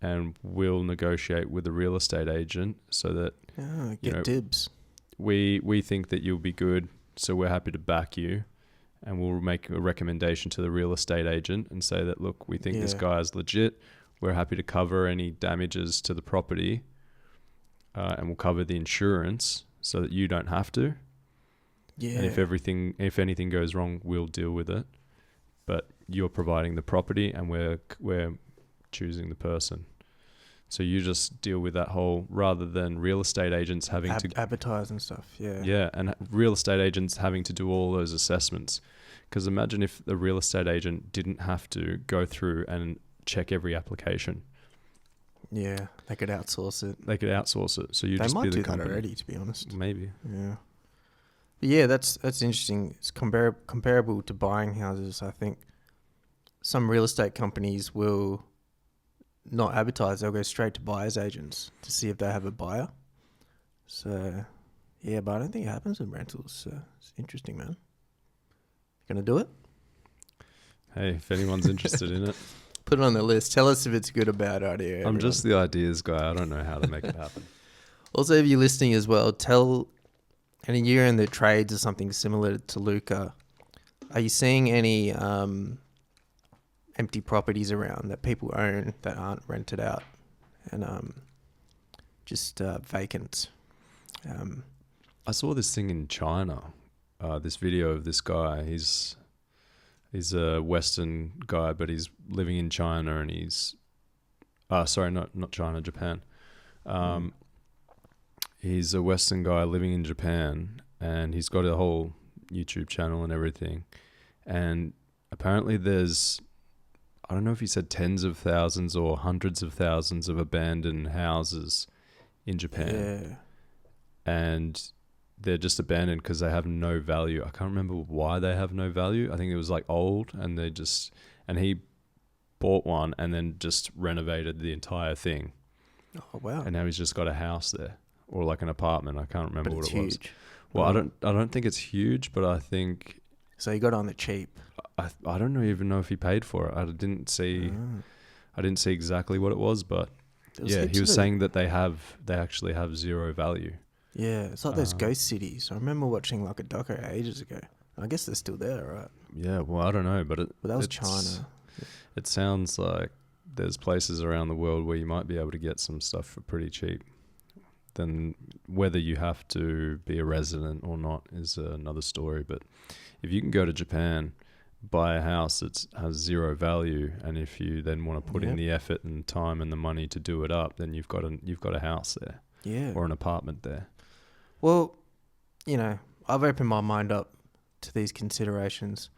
B: and we'll negotiate with the real estate agent so that
A: dibs.
B: We think that you'll be good, so we're happy to back you, and we'll make a recommendation to the real estate agent and say that, look, we think this guy is legit. We're happy to cover any damages to the property, and we'll cover the insurance so that you don't have to.
A: Yeah.
B: And if anything goes wrong, we'll deal with it. But you're providing the property, and we're choosing the person. So you just deal with that whole, rather than real estate agents having to
A: advertise and stuff. Yeah.
B: Yeah, and real estate agents having to do all those assessments. Because imagine if the real estate agent didn't have to go through and check every application.
A: Yeah, they could outsource it.
B: So you just
A: might
B: be the
A: do
B: company.
A: that already, to be honest.
B: Maybe.
A: Yeah. But yeah, that's interesting. It's comparable to buying houses. I think some real estate companies will not advertise. They'll go straight to buyers agents to see if they have a buyer. So yeah, but I don't think it happens in rentals. So it's interesting, man. Gonna do it?
B: Hey, if anyone's interested in it.
A: Put it on the list. Tell us if it's a good or bad idea.
B: I'm just the ideas guy. I don't know how to make it happen.
A: Also, if you're listening as well, and you're in the trades or something similar to Luka, are you seeing any empty properties around that people own that aren't rented out and just vacant?
B: I saw this thing in China, this video of this guy. He's a Western guy, but he's living in China, and he's not China, Japan. He's a Western guy living in Japan, and he's got a whole YouTube channel and everything. And apparently there's, I don't know if he said tens of thousands or hundreds of thousands of abandoned houses in Japan. Yeah. And they're just abandoned because they have no value. I can't remember why they have no value. I think it was like old, and he bought one and then just renovated the entire thing.
A: Oh wow. And
B: now he's just got a house there, or like an apartment. I can't remember what it was.
A: Huge.
B: Well, I don't think it's huge, but I think
A: so. He got on the cheap.
B: I don't even know if he paid for it. I didn't see exactly what it was, but yeah, he was saying that they actually have zero value.
A: Yeah, it's like those ghost cities. I remember watching like a doco ages ago. I guess they're still there, right?
B: Yeah, well, I don't know, but
A: that was China.
B: It sounds like there's places around the world where you might be able to get some stuff for pretty cheap. Then whether you have to be a resident or not is another story. But if you can go to Japan, buy a house that has zero value, and if you then want to put in the effort and time and the money to do it up, then you've got a house there, or an apartment there.
A: Well, I've opened my mind up to these considerations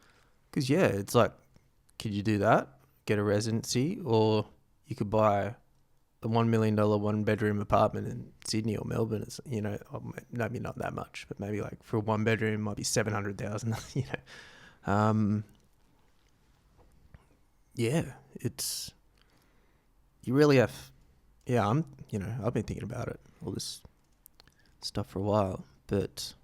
A: because it's like, could you do that? Get a residency, or you could buy a $1 million 1-bedroom apartment in Sydney or Melbourne. It's, maybe not that much, but maybe like for a 1-bedroom it might be $700,000. It's, you really have, I've been thinking about it, all this stuff for a while, but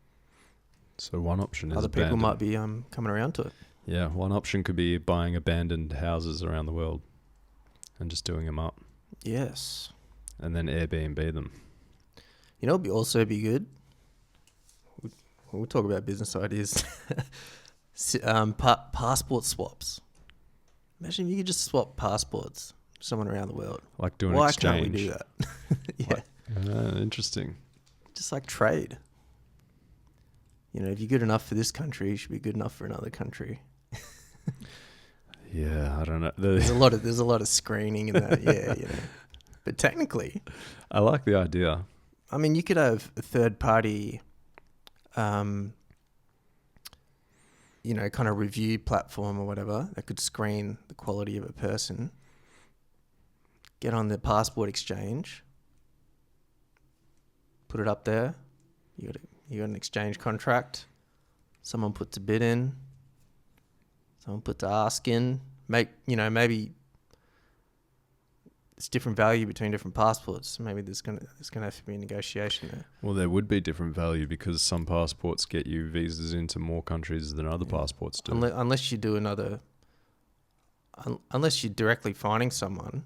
B: so one option is
A: other people might be coming around to it.
B: Yeah, one option could be buying abandoned houses around the world and just doing them up.
A: Yes.
B: And then Airbnb them.
A: It'd also be good. We'll talk about business ideas. Passport swaps. Imagine if you could just swap passports with someone around the world.
B: Like doing an exchange.
A: Why can't we do that? Yeah.
B: Interesting.
A: Just like trade. If you're good enough for this country, you should be good enough for another country.
B: Yeah, I don't know.
A: There's a lot of screening in that. Yeah, you know. But technically,
B: I like the idea.
A: I mean, you could have a third party, you know, kind of review platform or whatever that could screen the quality of a person. Get on the passport exchange, put it up there. You got an exchange contract. Someone puts a bid in. Someone puts a ask in. Maybe it's different value between different passports. Maybe there's gonna have to be a negotiation there.
B: Well, there would be different value because some passports get you visas into more countries than other passports do.
A: Unless you do another, unless you're directly finding someone.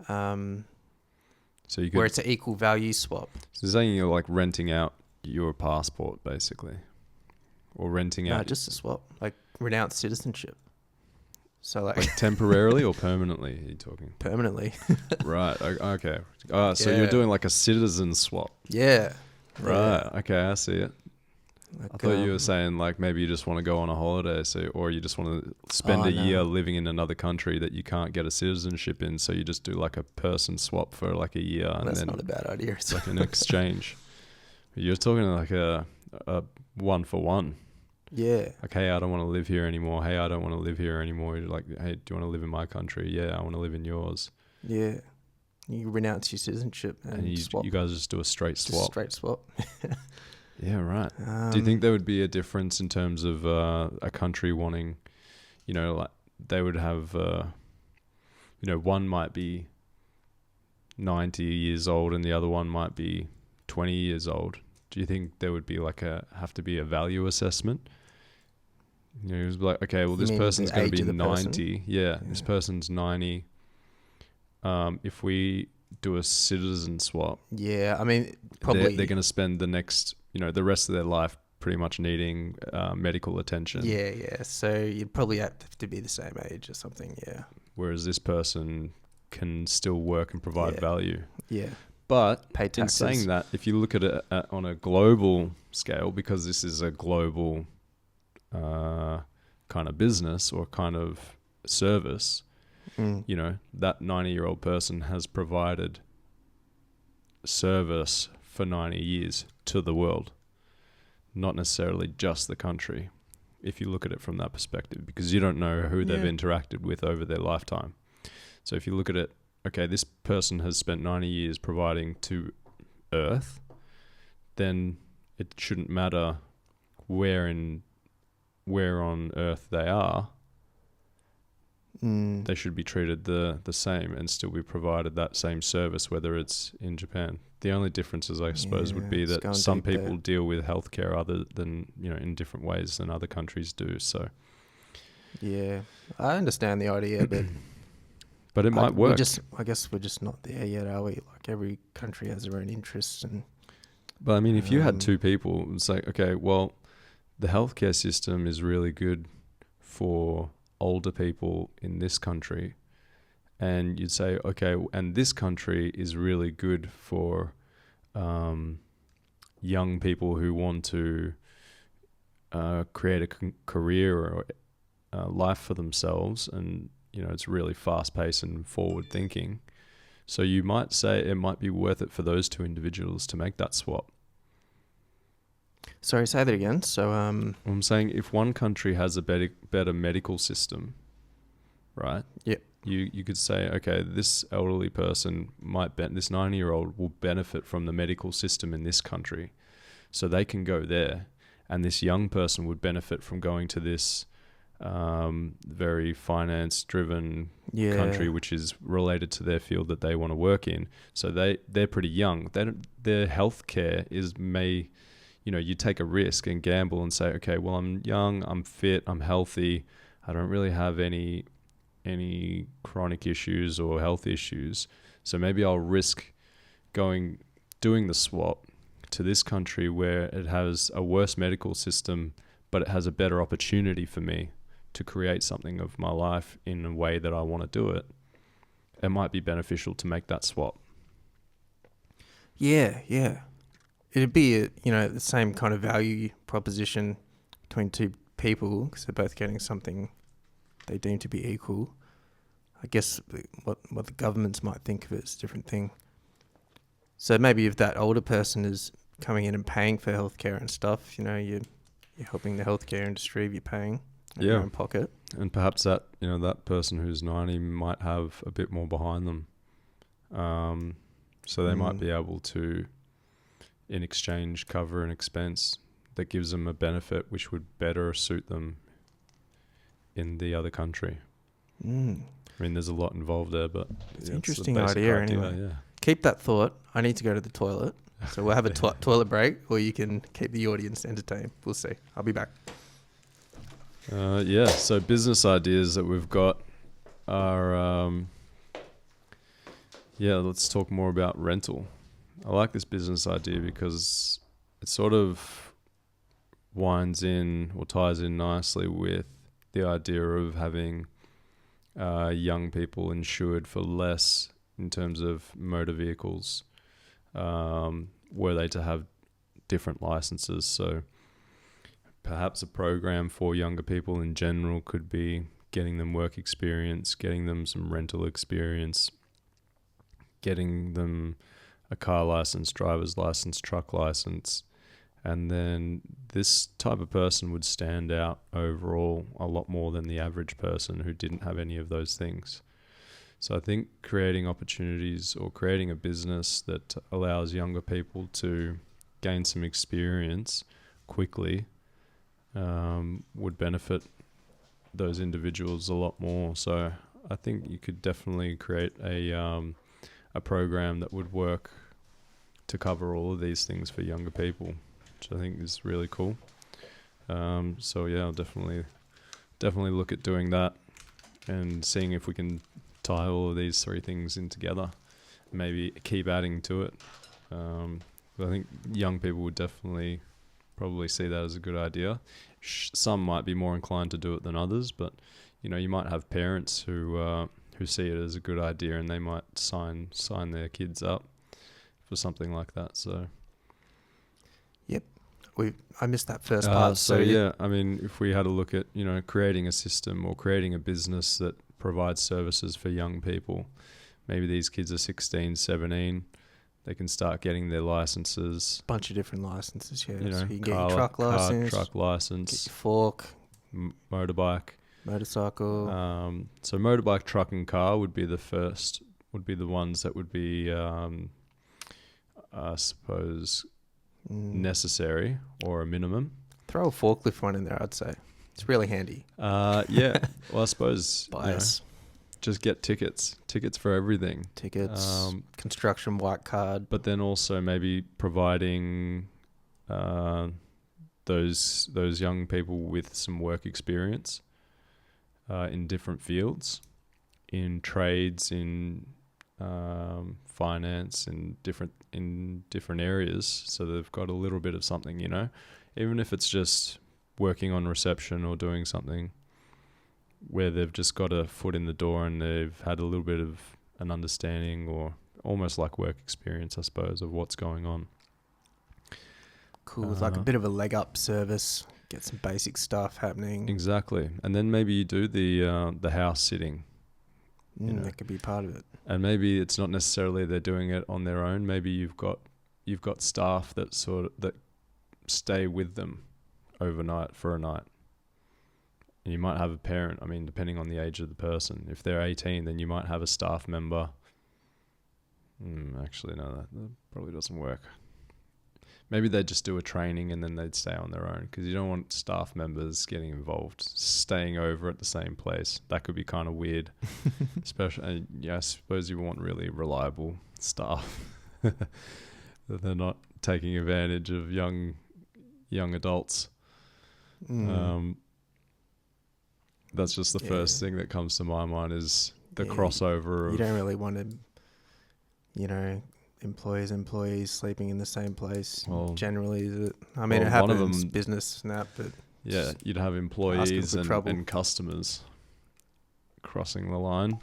B: So you could,
A: where it's an equal value swap.
B: So saying you're like renting out your passport basically, or renting out.
A: No, just a swap, like renounce citizenship. So like
B: temporarily or permanently? Are you talking
A: permanently?
B: Right. Okay. So you're doing like a citizen swap.
A: Yeah.
B: Right. Yeah. Okay, I see it.
A: Like,
B: I thought you were saying like maybe you just want to go on a holiday, or you just want to spend a year living in another country that you can't get a citizenship in, so you just do like a person swap for like a year. And
A: that's
B: then
A: not a bad idea.
B: It's like an exchange. You're talking like a 1-for-1.
A: Yeah.
B: Like, hey, I don't want to live here anymore. Hey, I don't want to live here anymore. You're like, hey, do you want to live in my country? Yeah, I want to live in yours.
A: Yeah. You renounce your citizenship and
B: you guys just do a straight swap.
A: Straight swap.
B: Yeah, right. Do you think there would be a difference in terms of a country wanting, like they would have, one might be 90 years old and the other one might be 20 years old? Do you think there would be have to be a value assessment? It was like, okay, well, this person's going to be 90. Yeah, this person's 90. If we do a citizen swap,
A: yeah, I mean, probably
B: they're going to spend the next, the rest of their life pretty much needing medical attention.
A: Yeah. So you'd probably have to be the same age or something. Yeah.
B: Whereas this person can still work and provide value.
A: Yeah.
B: But
A: pay taxes.
B: In saying that, if you look at it on a global scale, because this is a global kind of business or kind of service, that 90-year-old person has provided service for 90 years to the world, not necessarily just the country, if you look at it from that perspective, because you don't know who they've interacted with over their lifetime. So if you look at it, okay, this person has spent 90 years providing to Earth, then it shouldn't matter where on Earth they are. They should be treated the same and still be provided that same service, whether it's in Japan. The only differences, I suppose, would be that some people deal with healthcare other than, in different ways than other countries do. So,
A: yeah, I understand the idea,
B: but it might work.
A: I guess we're just not there yet, are we? Like every country has their own interests,
B: But I mean, if you had two people, it's like, okay, well, the healthcare system is really good for older people in this country, and you'd say, okay, and this country is really good for young people who want to create a career or life for themselves, and it's really fast-paced and forward-thinking. So you might say it might be worth it for those two individuals to make that swap.
A: Sorry, say that again. So
B: I'm saying if one country has a better medical system, right?
A: Yeah.
B: You could say, okay, this elderly person this 90-year-old will benefit from the medical system in this country, so they can go there, and this young person would benefit from going to this very finance-driven country, which is related to their field that they want to work in. So they're pretty young. Their healthcare you take a risk and gamble and say, okay, well, I'm young, I'm fit, I'm healthy, I don't really have any chronic issues or health issues, so maybe I'll risk doing the swap to this country where it has a worse medical system, but it has a better opportunity for me to create something of my life in a way that I want to do it. It might be beneficial to make that swap.
A: Yeah. It'd be the same kind of value proposition between two people because they're both getting something they deem to be equal. I guess what the governments might think of it is a different thing. So maybe if that older person is coming in and paying for healthcare and stuff, you're helping the healthcare industry if you're paying out of your own pocket.
B: And perhaps that that person who's 90 might have a bit more behind them, so they might be able to, in exchange, cover an expense that gives them a benefit which would better suit them in the other country. I mean, there's a lot involved there, but
A: it's an interesting idea anyway. Yeah. Keep that thought. I need to go to the toilet. So we'll have a toilet break, or you can keep the audience entertained. We'll see. I'll be back.
B: So business ideas that we've got are, let's talk more about rental. I like this business idea because it sort of winds in or ties in nicely with the idea of having young people insured for less in terms of motor vehicles, were they to have different licenses. So perhaps a program for younger people in general could be getting them work experience, getting them some rental experience, getting them a car license, driver's license, truck license. And then this type of person would stand out overall a lot more than the average person who didn't have any of those things. So I think creating opportunities or creating a business that allows younger people to gain some experience quickly would benefit those individuals a lot more. So I think you could definitely create a program that would work to cover all of these things for younger people, which I think is really cool. I'll definitely look at doing that and seeing if we can tie all of these three things in together, maybe keep adding to it. But I think young people would definitely probably see that as a good idea. Some might be more inclined to do it than others, but you might have parents who see it as a good idea and they might sign their kids up for something like that. So
A: yep, I missed that first part.
B: I mean, if we had a look at creating a system or creating a business that provides services for young people, maybe these kids are 16, 17, they can start getting their licenses.
A: Bunch of different licenses, yeah.
B: So
A: you can get your truck license,
B: truck license,
A: get your fork,
B: motorbike,
A: motorcycle.
B: So motorbike, truck, and car would be the ones that would be, I suppose, necessary or a minimum.
A: Throw a forklift one in there, I'd say. It's really handy.
B: Well, I suppose
A: bias.
B: Just get tickets for everything.
A: Tickets, construction white card.
B: But then also maybe providing those young people with some work experience in different fields, in trades, in finance, in different areas, so they've got a little bit of something, even if it's just working on reception or doing something where they've just got a foot in the door and they've had a little bit of an understanding or almost like work experience, I suppose, of what's going on.
A: Cool. It's like a bit of a leg up service, get some basic stuff happening.
B: Exactly. And then maybe you do the house sitting.
A: That could be part of it.
B: And maybe it's not necessarily they're doing it on their own. Maybe you've got staff that stay with them overnight for a night. And you might have a parent, I mean, depending on the age of the person. If they're 18, then you might have a staff member. Actually, no, that probably doesn't work. Maybe they'd just do a training and then they'd stay on their own, because you don't want staff members getting involved, staying over at the same place. That could be kind of weird. Especially, I suppose you want really reliable staff. That they're not taking advantage of young adults. That's just the first thing that comes to my mind is the crossover.
A: You don't really want to, employees sleeping in the same place. Well, generally, it happens business and that, but
B: yeah, you'd have employees and customers crossing the line.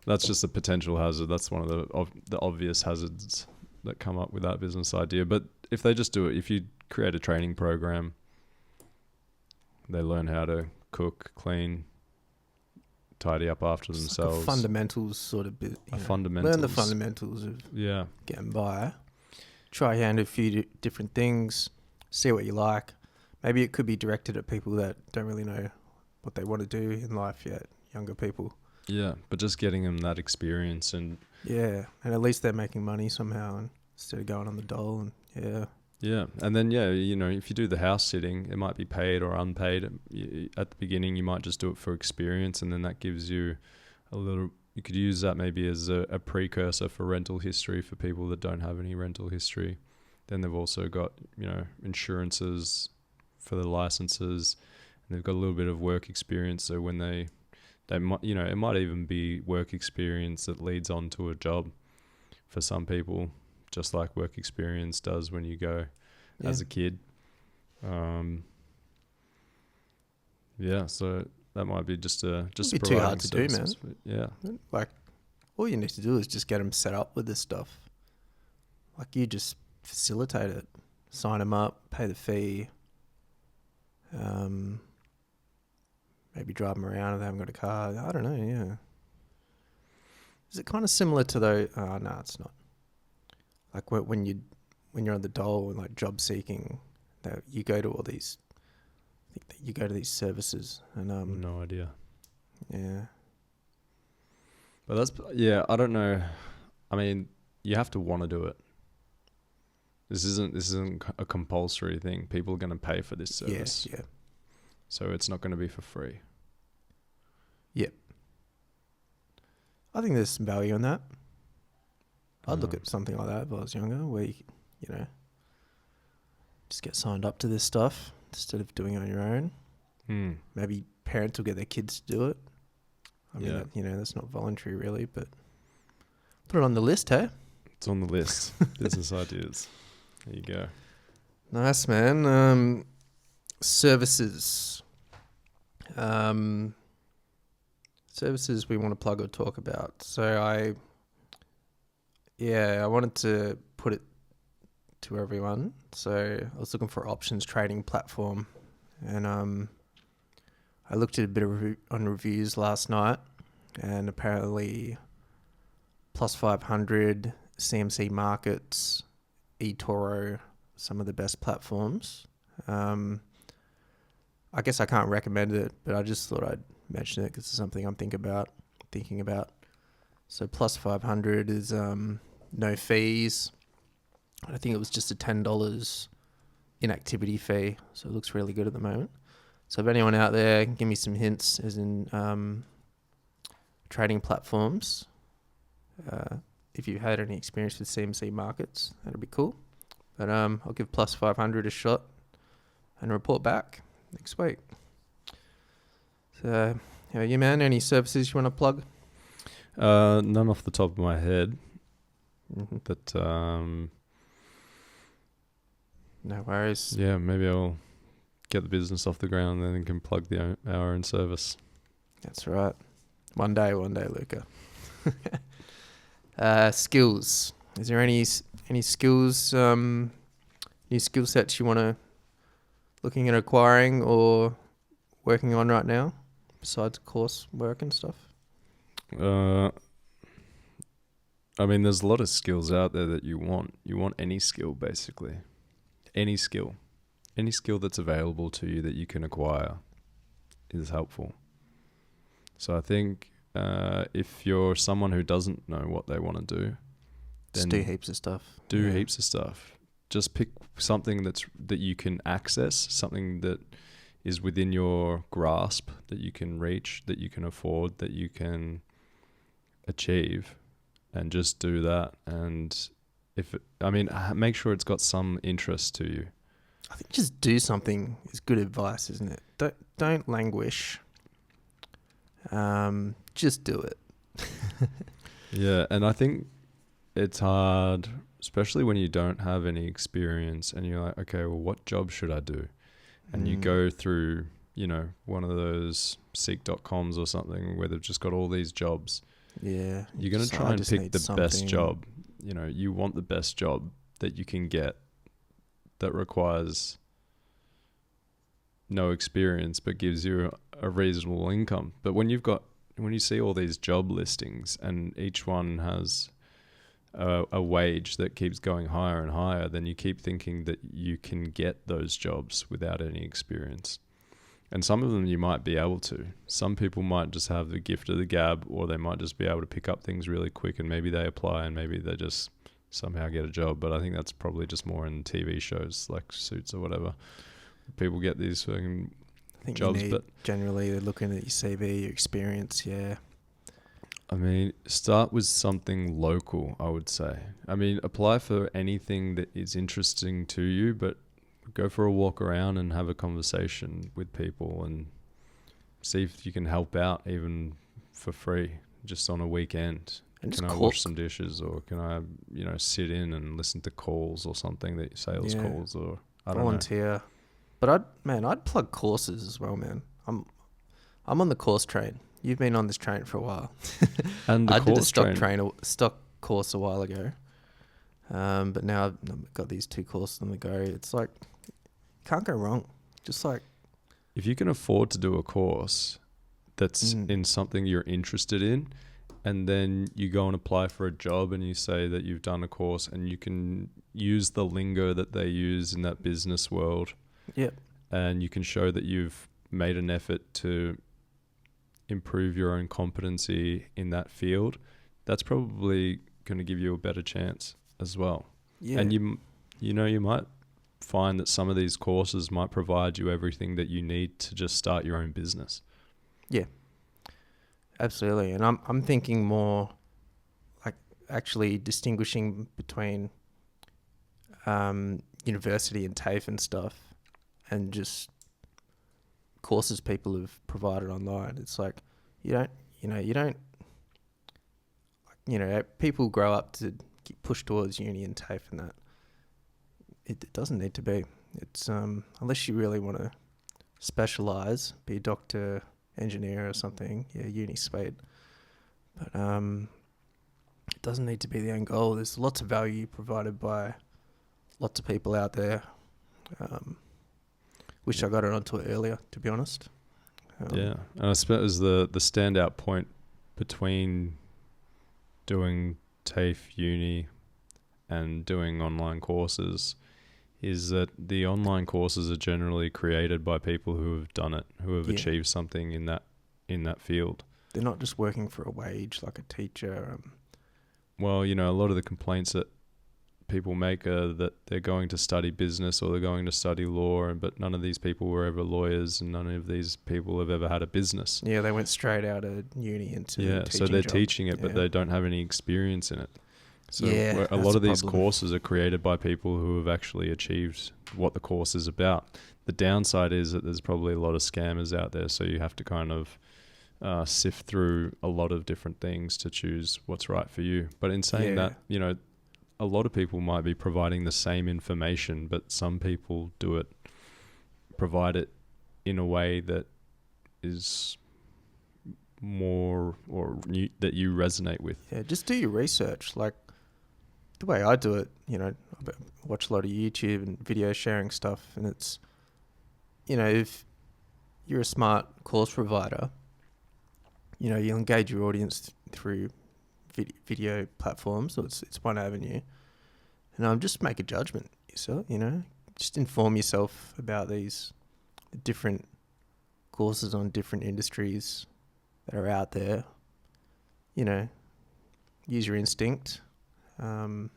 B: That's just a potential hazard. That's one of the obvious hazards that come up with that business idea. But if they just do it, if you create a training program, they learn how to cook, clean, tidy up after
A: It's
B: themselves.
A: like a fundamentals sort of bit. Learn the fundamentals of getting by. Try hand a few different things. See what you like. Maybe it could be directed at people that don't really know what they want to do in life yet. Younger people.
B: Yeah, but just getting them that experience and
A: at least they're making money somehow instead of going on the dole
B: and then if you do the house sitting, it might be paid or unpaid. At the beginning, you might just do it for experience, and then that gives you a little. You could use that maybe as a precursor for rental history for people that don't have any rental history. Then they've also got insurances for the licenses, and they've got a little bit of work experience. So when they might, it might even be work experience that leads on to a job for some people, just like work experience does when you go as a kid. So that might be just
A: be too hard to do, man.
B: Yeah,
A: like all you need to do is just get them set up with this stuff. Like you just facilitate it, sign them up, pay the fee. Maybe drive them around if they haven't got a car. I don't know. Yeah. Is it kind of similar to those? No, it's not. Like when you're on the dole and like job seeking, that you go to all these. I think that you go to these services and
B: no idea.
A: Yeah.
B: But I don't know. I mean, you have to want to do it. This isn't a compulsory thing. People are going to pay for this service.
A: Yeah.
B: So it's not going to be for free.
A: Yep. I think there's some value in that. I'd look at something like that if I was younger, where you just get signed up to this stuff instead of doing it on your own. Maybe parents will get their kids to do it. I mean, that's not voluntary really, but put it on the list, hey?
B: It's on the list. Business ideas. There you go.
A: Nice, man. Services. Services we want to plug or talk about. So I wanted to put it to everyone. So I was looking for options trading platform, and I looked at a bit on reviews last night, and apparently Plus 500, CMC Markets, eToro, some of the best platforms. I guess I can't recommend it, but I just thought I'd mention it because it's something I'm thinking about. So Plus 500 is no fees. I think it was just a $10 inactivity fee, so it looks really good at the moment. So if anyone out there can give me some hints as in trading platforms, if you've had any experience with CMC Markets, that'd be cool. But I'll give Plus 500 a shot and report back next week. So, you man, any services you want to plug?
B: None off the top of my head. But
A: no worries.
B: Yeah, maybe I'll get the business off the ground and then can plug our own service.
A: That's right. One day, Luka. Skills. Is there any skills, new skill sets you want to looking at acquiring or working on right now besides course work and stuff?
B: I mean, there's a lot of skills out there that you want. You want any skill, basically. Any skill that's available to you that you can acquire is helpful. So I think if you're someone who doesn't know what they want to do, then
A: just do heaps of stuff.
B: Heaps of stuff. Just pick something that you can access, something that is within your grasp, that you can reach, that you can afford, that you can achieve, and just do that. And make sure it's got some interest to you.
A: I think just do something is good advice, isn't it? Don't languish. Just do it.
B: Yeah, and I think it's hard, especially when you don't have any experience and you're like, okay, well, what job should I do? And you go through, one of those seek.coms or something where they've just got all these jobs.
A: Yeah.
B: You're going to try and pick the best job. You want the best job that you can get that requires no experience but gives you a reasonable income. But when you've got when you see all these job listings and each one has a wage that keeps going higher and higher, then you keep thinking that you can get those jobs without any experience. And some of them you might be able to. Some people might just have the gift of the gab, or they might just be able to pick up things really quick, and maybe they apply and maybe they just somehow get a job. But I think that's probably just more in TV shows like Suits or whatever. People get these fucking jobs, but
A: generally they're looking at your CV, your experience. Yeah.
B: I mean, start with something local, I would say. I mean, apply for anything that is interesting to you, but go for a walk around and have a conversation with people and see if you can help out even for free, just on a weekend.
A: And
B: can I wash some dishes, or can I, sit in and listen to calls or something, that sales calls, or I don't know.
A: Volunteer. But I'd plug courses as well, man. I'm on the course train. You've been on this train for a while.
B: And
A: I did a stock course a while ago. But now I've got these 2 courses on the go. It's like, can't go wrong. Just like,
B: if you can afford to do a course that's in something you're interested in, and then you go and apply for a job and you say that you've done a course, and you can use the lingo that they use in that business world.
A: Yep.
B: And you can show that you've made an effort to improve your own competency in that field, that's probably going to give you a better chance as well. Yeah. And you might find that some of these courses might provide you everything that you need to just start your own business.
A: Yeah. Absolutely. And I'm thinking more like actually distinguishing between university and TAFE and stuff, and just courses people have provided online. It's like, people grow up to push towards uni and TAFE, and that it doesn't need to be. It's unless you really want to specialize, be a doctor, engineer or something. Yeah, uni sweet. But it doesn't need to be the end goal. There's lots of value provided by lots of people out there. Wish I got it onto it earlier, to be honest.
B: And I suppose the standout point between doing TAFE uni and doing online courses is that the online courses are generally created by people who have done it, who have achieved something in that field.
A: They're not just working for a wage like a teacher.
B: Well, a lot of the complaints that people make are that they're going to study business or they're going to study law, but none of these people were ever lawyers, and none of these people have ever had a business.
A: Yeah, they went straight out of uni into a teaching
B: so they're
A: job.
B: Teaching it, but they don't have any experience in it. So a lot
A: that's
B: of these
A: problem.
B: courses are created by people who have actually achieved what the course is about. The downside is that there's probably a lot of scammers out there, so you have to kind of sift through a lot of different things to choose what's right for you. But in saying that, a lot of people might be providing the same information, but some people provide it in a way that is more that you resonate with.
A: Yeah, just do your research. Like the way I do it, I watch a lot of YouTube and video sharing stuff, and it's, if you're a smart course provider, you'll engage your audience through video platforms, so it's one avenue, and just make a judgment yourself. Just inform yourself about these different courses on different industries that are out there. Use your instinct.
B: You'd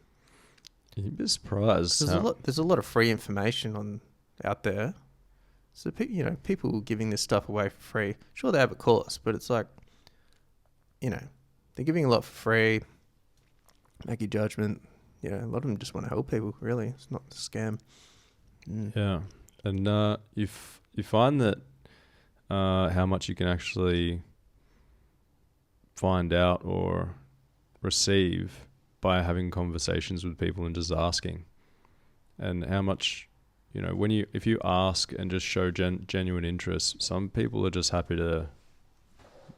B: be surprised.
A: There's a lot of free information out there, so people giving this stuff away for free. Sure, they have a course, but it's like, they're giving a lot for free. Make your judgment. A lot of them just want to help people, really. It's not a scam.
B: Yeah. And you find that how much you can actually find out or receive by having conversations with people and just asking. And how much, if you ask and just show genuine interest, some people are just are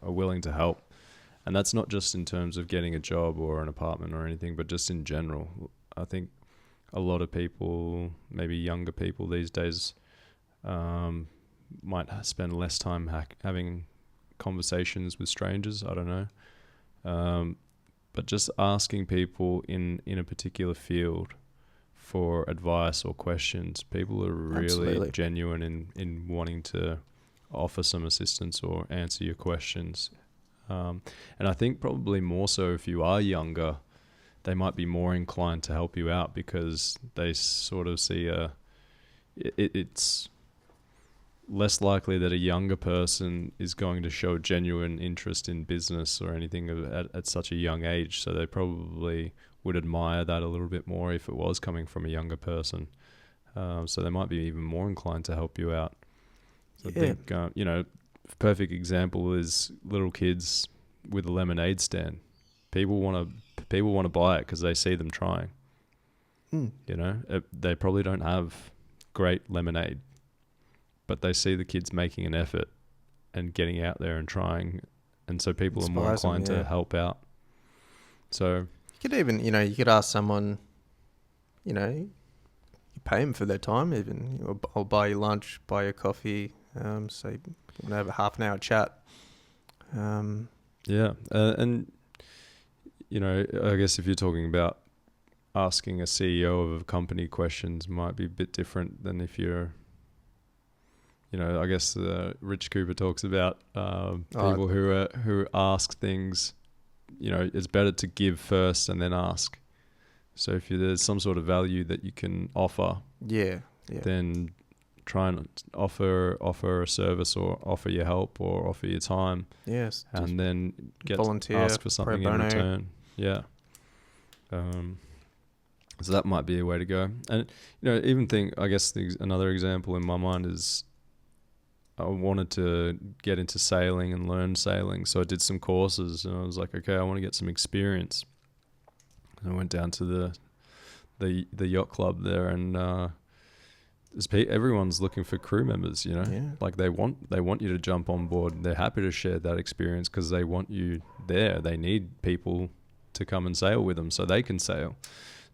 B: willing to help. And that's not just in terms of getting a job or an apartment or anything, but just in general. I think a lot of people, maybe younger people these days, might spend less time having conversations with strangers. I don't know. But just asking people in a particular field for advice or questions. People are really
A: Absolutely.
B: genuine in wanting to offer some assistance or answer your questions. And I think probably more so if you are younger, they might be more inclined to help you out because they sort of see it's less likely that a younger person is going to show genuine interest in business or anything at such a young age. So they probably would admire that a little bit more if it was coming from a younger person. So they might be even more inclined to help you out. So I think, perfect example is little kids with a lemonade stand. People want to buy it because they see them trying. They probably don't have great lemonade, but they see the kids making an effort and getting out there and trying, and so people are more inclined to help out. So
A: you could even, you could ask someone, you pay them for their time even. I'll buy you lunch, buy you coffee, so you want to have a half an hour chat.
B: And I guess if you're talking about asking a CEO of a company questions might be a bit different than if you're, I guess Rich Cooper talks about people who ask things, it's better to give first and then ask. So if there's some sort of value that you can offer, then try and offer a service or offer your help or offer your time.
A: Yes.
B: And then ask for something in return. Yeah. So that might be a way to go. And, even I guess another example in my mind is I wanted to get into sailing and learn sailing. So I did some courses and I was like, okay, I want to get some experience. And I went down to the yacht club there and everyone's looking for crew members, like they want you to jump on board. They're happy to share that experience because they want you there. They need people to come and sail with them so they can sail.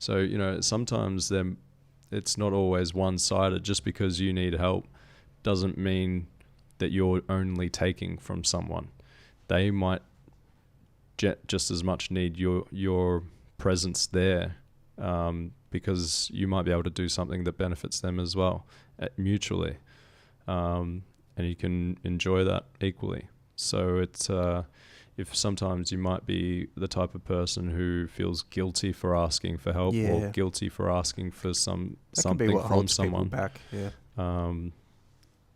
B: So, sometimes it's not always one-sided. Just because you need help doesn't mean that you're only taking from someone. They might just as much need your presence there because you might be able to do something that benefits them as well, mutually. And you can enjoy that equally. So it's if sometimes you might be the type of person who feels guilty for asking for help or guilty for asking for something from someone.
A: Back. Yeah.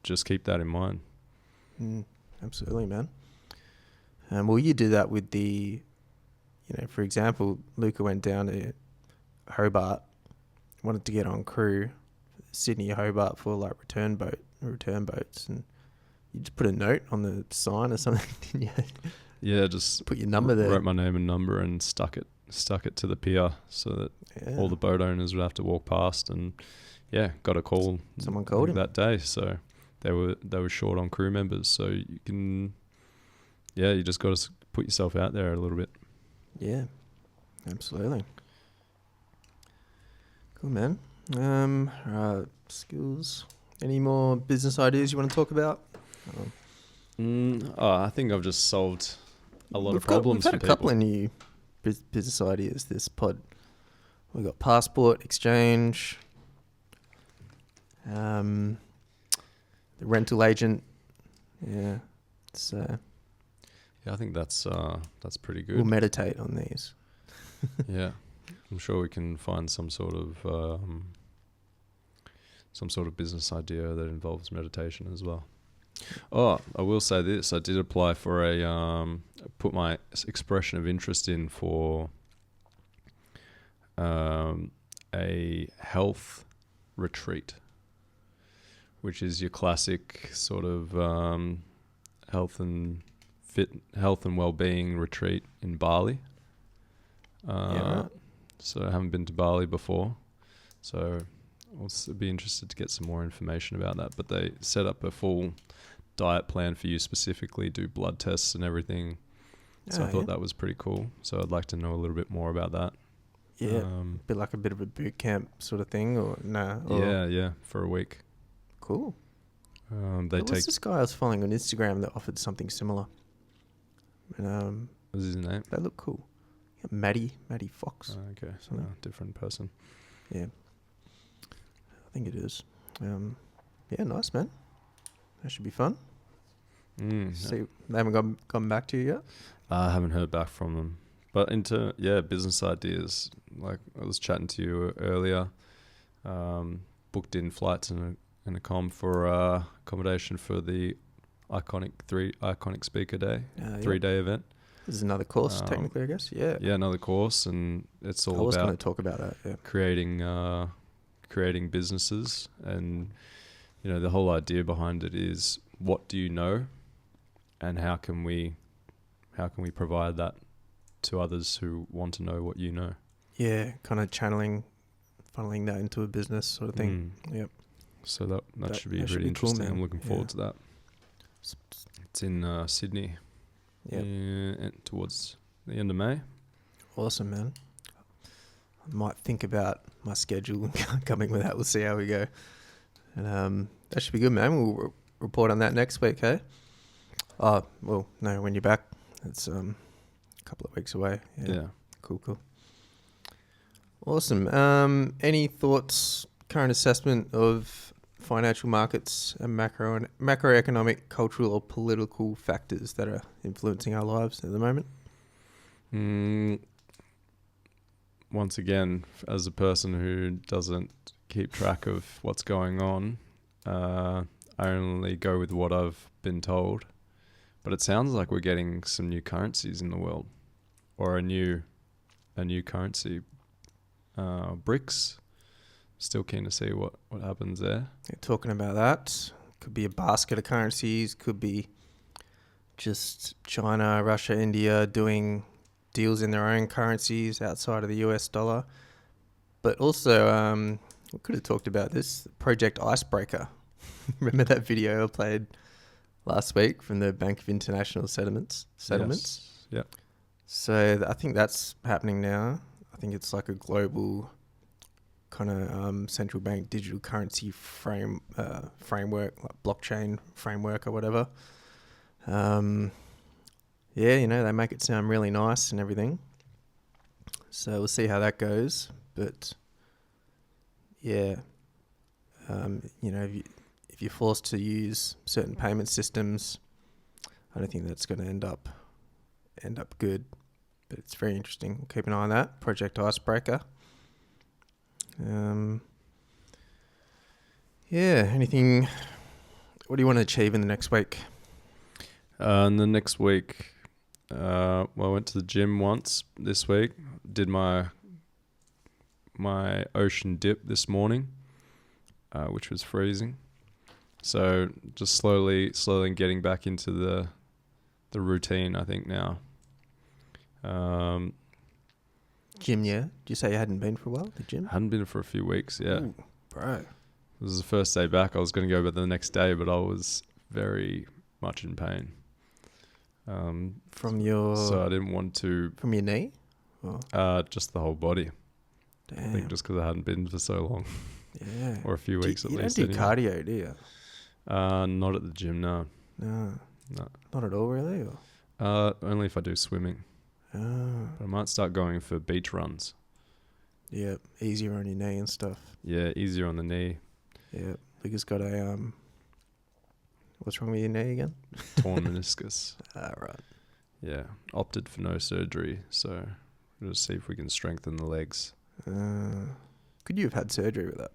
B: Just keep that in mind.
A: Absolutely, man. Well, you do that with the, for example, Luka went down to Hobart, wanted to get on crew, Sydney Hobart for like return boats, and you just put a note on the sign or something, didn't you?
B: Yeah, just
A: put your number there.
B: Wrote my name and number and stuck it to the pier so that all the boat owners would have to walk past, and got a call.
A: Someone called him
B: that day, so they were short on crew members. So you can, you just got to put yourself out there a little bit.
A: Yeah, absolutely. Cool, man. Skills. Any more business ideas you want to talk about?
B: I think I've just solved a lot of problems.
A: We've had a couple of new business ideas this pod. We've got passport exchange, the rental agent. Yeah, it's
B: I think that's pretty good.
A: We'll meditate on these.
B: Yeah, I'm sure we can find some sort of business idea that involves meditation as well. Oh, I will say this. I did apply for put my expression of interest in for a health retreat, which is your classic sort of health and well-being retreat in Bali.
A: Right.
B: So I haven't been to Bali before, so I'll be interested to get some more information about that. But they set up a full diet plan for you specifically, do blood tests and everything. So I thought that was pretty cool. So I'd like to know a little bit more about that.
A: Yeah, bit like a bit of a boot camp sort of thing, or nah?
B: Yeah, for a week.
A: Cool.
B: There was
A: this guy I was following on Instagram that offered something similar. And
B: What's his name?
A: they look cool. Yeah, Maddie Fox.
B: Okay,
A: Something.
B: different person.
A: Yeah, I think it is. Yeah, nice, man. That should be fun. See, they haven't gone back to you yet?
B: I haven't heard back from them. But into business ideas, like I was chatting to you earlier, booked in flights and a com for accommodation for the iconic speaker day, 3-day event.
A: This is another course, technically, I guess. Yeah.
B: Yeah, another course, and it's all
A: I was
B: about
A: going to talk about that. Yeah.
B: creating businesses, and the whole idea behind it is, what do you know, and how can we provide that to others who want to know what you know.
A: Yeah, kind of funneling that into a business sort of thing. Yep.
B: So that should be really interesting. Cool, I'm looking forward to that. It's in Sydney. Yeah. Towards the end of May.
A: Awesome, man. I might think about my schedule and coming with that. We'll see how we go. And that should be good, man. We'll report on that next week, hey? Oh, well, no, when you're back. It's a couple of weeks away. Yeah. Cool. Awesome. Any thoughts, current assessment of financial markets and macroeconomic, cultural or political factors that are influencing our lives at the moment?
B: Once again, as a person who doesn't keep track of what's going on, I only go with what I've been told. But it sounds like we're getting some new currencies in the world, or a new currency. BRICS. Still keen to see what happens there.
A: Yeah, talking about that, could be a basket of currencies, could be just China, Russia, India doing deals in their own currencies outside of the US dollar. But also, we could have talked about this, Project Icebreaker. Remember that video I played last week from the Bank of International Settlements?
B: Yes. Yeah.
A: So I think that's happening now. I think it's like a global kind of central bank digital currency framework, like blockchain framework or whatever. They make it sound really nice and everything. So we'll see how that goes. But yeah, if you're forced to use certain payment systems, I don't think that's going to end up good. But it's very interesting. We'll keep an eye on that. Project Icebreaker. Anything? What do you want to achieve in the next week?
B: In the next week, I went to the gym once this week. Did my ocean dip this morning, which was freezing. So just slowly getting back into the routine, I think now.
A: Gym, yeah? Did you say you hadn't been for a while, the gym?
B: Hadn't been for a few weeks, yeah.
A: Ooh, bro.
B: This was the first day back. I was going to go the next day, but I was very much in pain. So I didn't want to...
A: From your knee?
B: Just the whole body.
A: Damn.
B: I think just because I hadn't been for so long.
A: Yeah.
B: Or a few weeks at least.
A: You don't do cardio, do you?
B: Not at the gym, no.
A: No. Not at all, really? Or?
B: Only if I do swimming.
A: Oh.
B: But I might start going for beach runs.
A: Yeah, easier on your knee and stuff.
B: Yeah, easier on the knee.
A: Yeah, Luka's got a what's wrong with your knee again?
B: Torn meniscus.
A: Right.
B: Yeah, opted for no surgery, so we'll just see if we can strengthen the legs.
A: Could you have had surgery with that?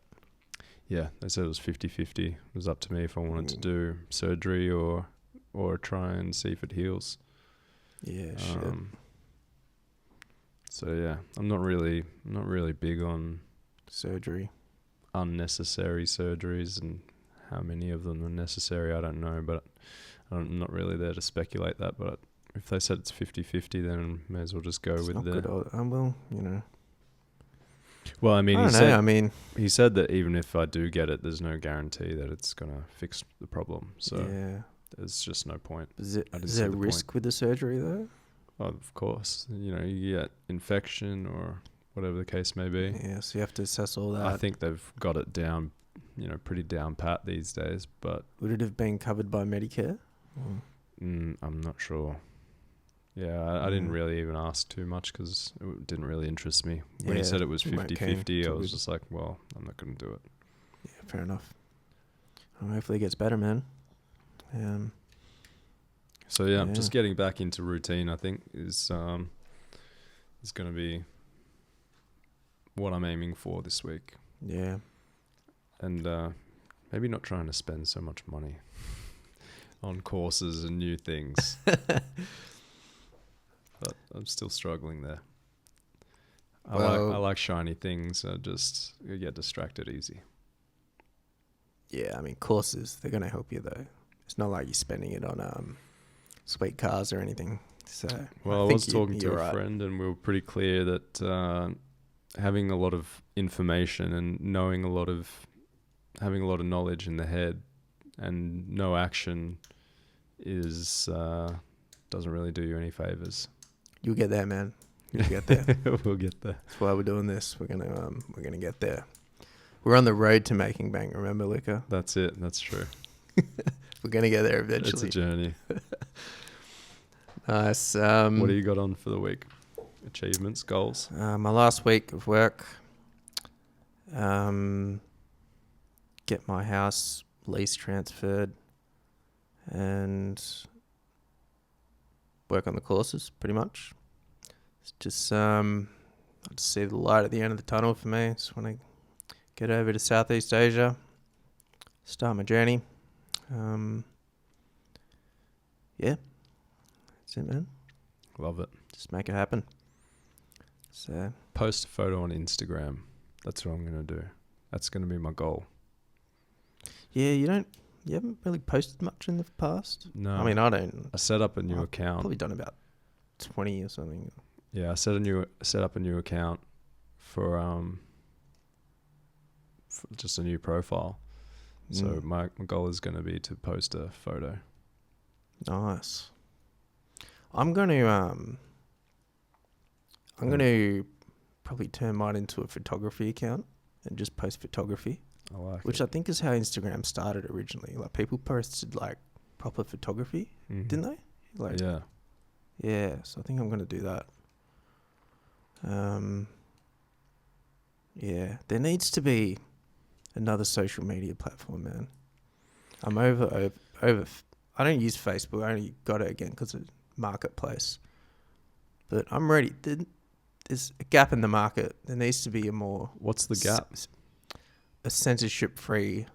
B: Yeah, they said it was 50-50. It was up to me if I wanted to do surgery or try and see if it heals.
A: Yeah, shit.
B: So yeah, I'm not really big on
A: surgery,
B: unnecessary surgeries, and how many of them are necessary, I don't know, but I'm not really there to speculate that. But if they said it's 50-50, then may as well just go with the... Well, I mean, he said that even if I do get it, there's no guarantee that it's going to fix the problem. So there's just no point.
A: Is there risk with the surgery though?
B: Oh, of course. You get infection or whatever the case may be.
A: Yeah, so you have to assess all that.
B: I think they've got it down, pretty down pat these days, but...
A: Would it have been covered by Medicare?
B: I'm not sure. Yeah, I didn't really even ask too much because it didn't really interest me. When he
A: Yeah,
B: said it was
A: you weren't
B: 50-50,
A: keen.
B: I
A: Too
B: was
A: good.
B: just like, well, I'm not going to do it.
A: Yeah, fair enough. Hopefully it gets better, man.
B: So yeah,
A: Yeah.
B: just getting back into routine, I think, is going to be what I'm aiming for this week.
A: Yeah.
B: And maybe not trying to spend so much money on courses and new things. But I'm still struggling there. I
A: Well,
B: like shiny things. I get distracted easy.
A: yeah, I mean, courses, they're going to help you, though. It's not like you're spending it on sweet cars or anything. So
B: Well, I
A: think
B: was talking to
A: you're
B: a
A: right.
B: friend, and we were pretty clear that having a lot of information and having a lot of knowledge in the head and no action is doesn't really do you any favors.
A: You'll get there, man. You'll get there.
B: We'll get there.
A: That's why we're doing this. We're gonna get there. We're on the road to making bank. Remember, Luka?
B: That's it. That's true.
A: We're gonna get there
B: It's a
A: eventually.
B: journey.
A: Nice.
B: What do you got on for the week? Achievements, goals?
A: My last week of work. Get my house lease transferred and work on the courses. Pretty much. It's just I just see the light at the end of the tunnel for me. Just want to get over to Southeast Asia, start my journey. Yeah, that's it, man.
B: Love it.
A: Just make it happen. So
B: Post a photo on Instagram. That's what I'm going to do. That's going to be my goal.
A: yeah, you haven't really posted much in the past.
B: No.
A: I mean, I don't.
B: I set up a new
A: I've
B: account.
A: Probably done about 20 or something.
B: Yeah, I set up a new account for just a new profile. So my goal is going to be to post a photo.
A: Nice. I'm going to probably turn mine into a photography account and just post photography,
B: I like
A: which
B: it.
A: I think is how Instagram started originally. Like people posted like proper photography,
B: Mhm.
A: didn't they? Like
B: Yeah.
A: yeah. So I think I'm going to do that. Yeah, there needs to be another social media platform, man. I'm over. I don't use Facebook. I only got it again because of marketplace. But I'm ready. There's a gap in the market. There needs to be a more
B: What's the gap?
A: a censorship-free,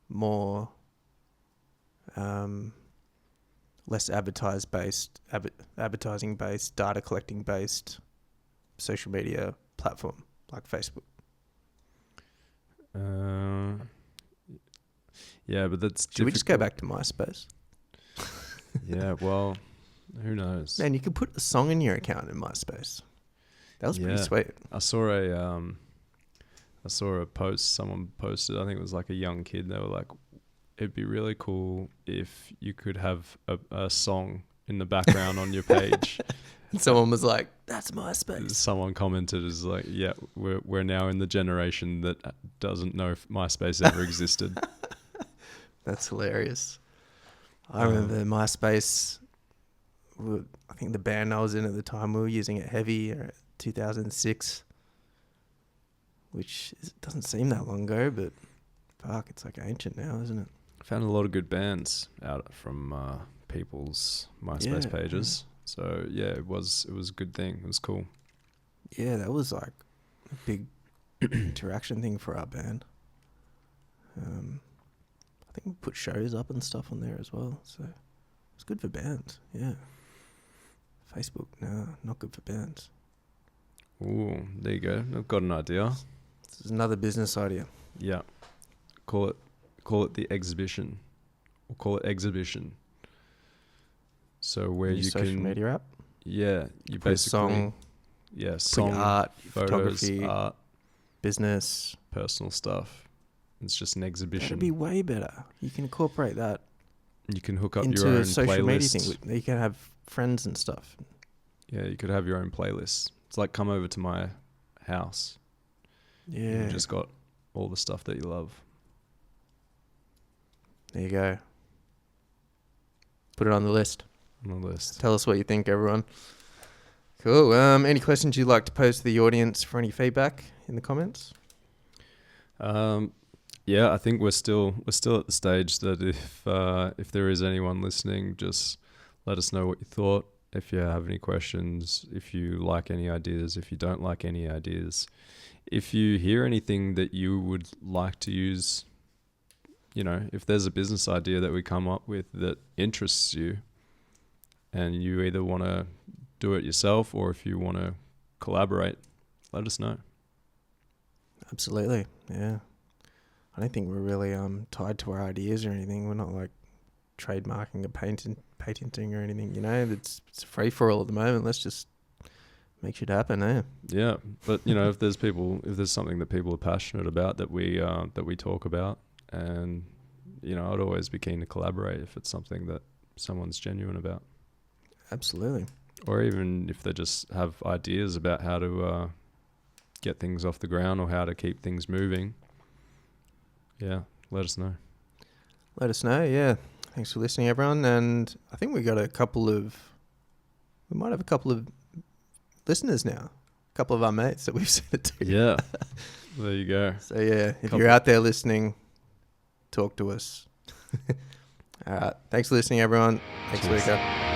A: more less advertising-based, data collecting-based social media platform like Facebook.
B: Yeah, but that's
A: Should we just go
B: difficult.
A: back to MySpace?
B: Yeah, well, who knows?
A: Man, you could put a song in your account in MySpace. That was pretty sweet.
B: I saw a post someone posted. I think it was like a young kid. They were like, "It'd be really cool if you could have a song in the background on your page."
A: And someone was like, "That's MySpace."
B: Someone commented as like, "Yeah, we're now in the generation that doesn't know if MySpace ever existed."
A: That's hilarious. I remember MySpace. I think the band I was in at the time, we were using it heavy, 2006, which doesn't seem that long ago, but fuck, it's like ancient now, isn't it?
B: Found a lot of good bands out from people's MySpace
A: Yeah,
B: pages. So yeah, it was a good thing. It was cool.
A: Yeah, that was like a big interaction thing for our band. I think we put shows up and stuff on there as well, so it's good for bands. Yeah. Facebook, no, not good for bands.
B: Ooh, there you go. I've got an idea.
A: This is another business idea.
B: Yeah, call it the exhibition, or call it exhibition. So where
A: New
B: you
A: social
B: can,
A: media app.
B: yeah, you
A: Put a
B: basically,
A: song,
B: yeah,
A: put
B: song,
A: your art,
B: photos,
A: photography,
B: art,
A: business.
B: personal stuff. It's just an exhibition.
A: That'd be way better. You can incorporate that
B: You can hook up
A: into
B: your own
A: a social media
B: playlist.
A: thing. You can have friends and stuff.
B: Yeah, you could have your own playlist. It's like come over to my house.
A: Yeah.
B: You just got all the stuff that you love.
A: There you go. Put it on the list.
B: on the list.
A: Tell us what you think, everyone. Cool. Any questions you'd like to pose to the audience for any feedback in the comments?
B: Yeah, I think we're still at the stage that if there is anyone listening, just let us know what you thought. If you have any questions, if you like any ideas, if you don't like any ideas, if you hear anything that you would like to use, if there's a business idea that we come up with that interests you, and you either want to do it yourself or if you want to collaborate, let us know.
A: Absolutely. Yeah. I don't think we're really tied to our ideas or anything. We're not like trademarking or patenting or anything, It's a free for all at the moment. Let's just make shit happen, eh?
B: Yeah, but if there's something that people are passionate about that we talk about, and I'd always be keen to collaborate if it's something that someone's genuine about.
A: Absolutely.
B: Or even if they just have ideas about how to get things off the ground or how to keep things moving. Yeah, let us know.
A: Let us know, yeah. Thanks for listening, everyone. And I think we might have a couple of listeners now. A couple of our mates that we've sent it to.
B: Yeah, there you go.
A: So, yeah, if you're out there listening, talk to us. All right. Thanks for listening, everyone. Thanks, Luka.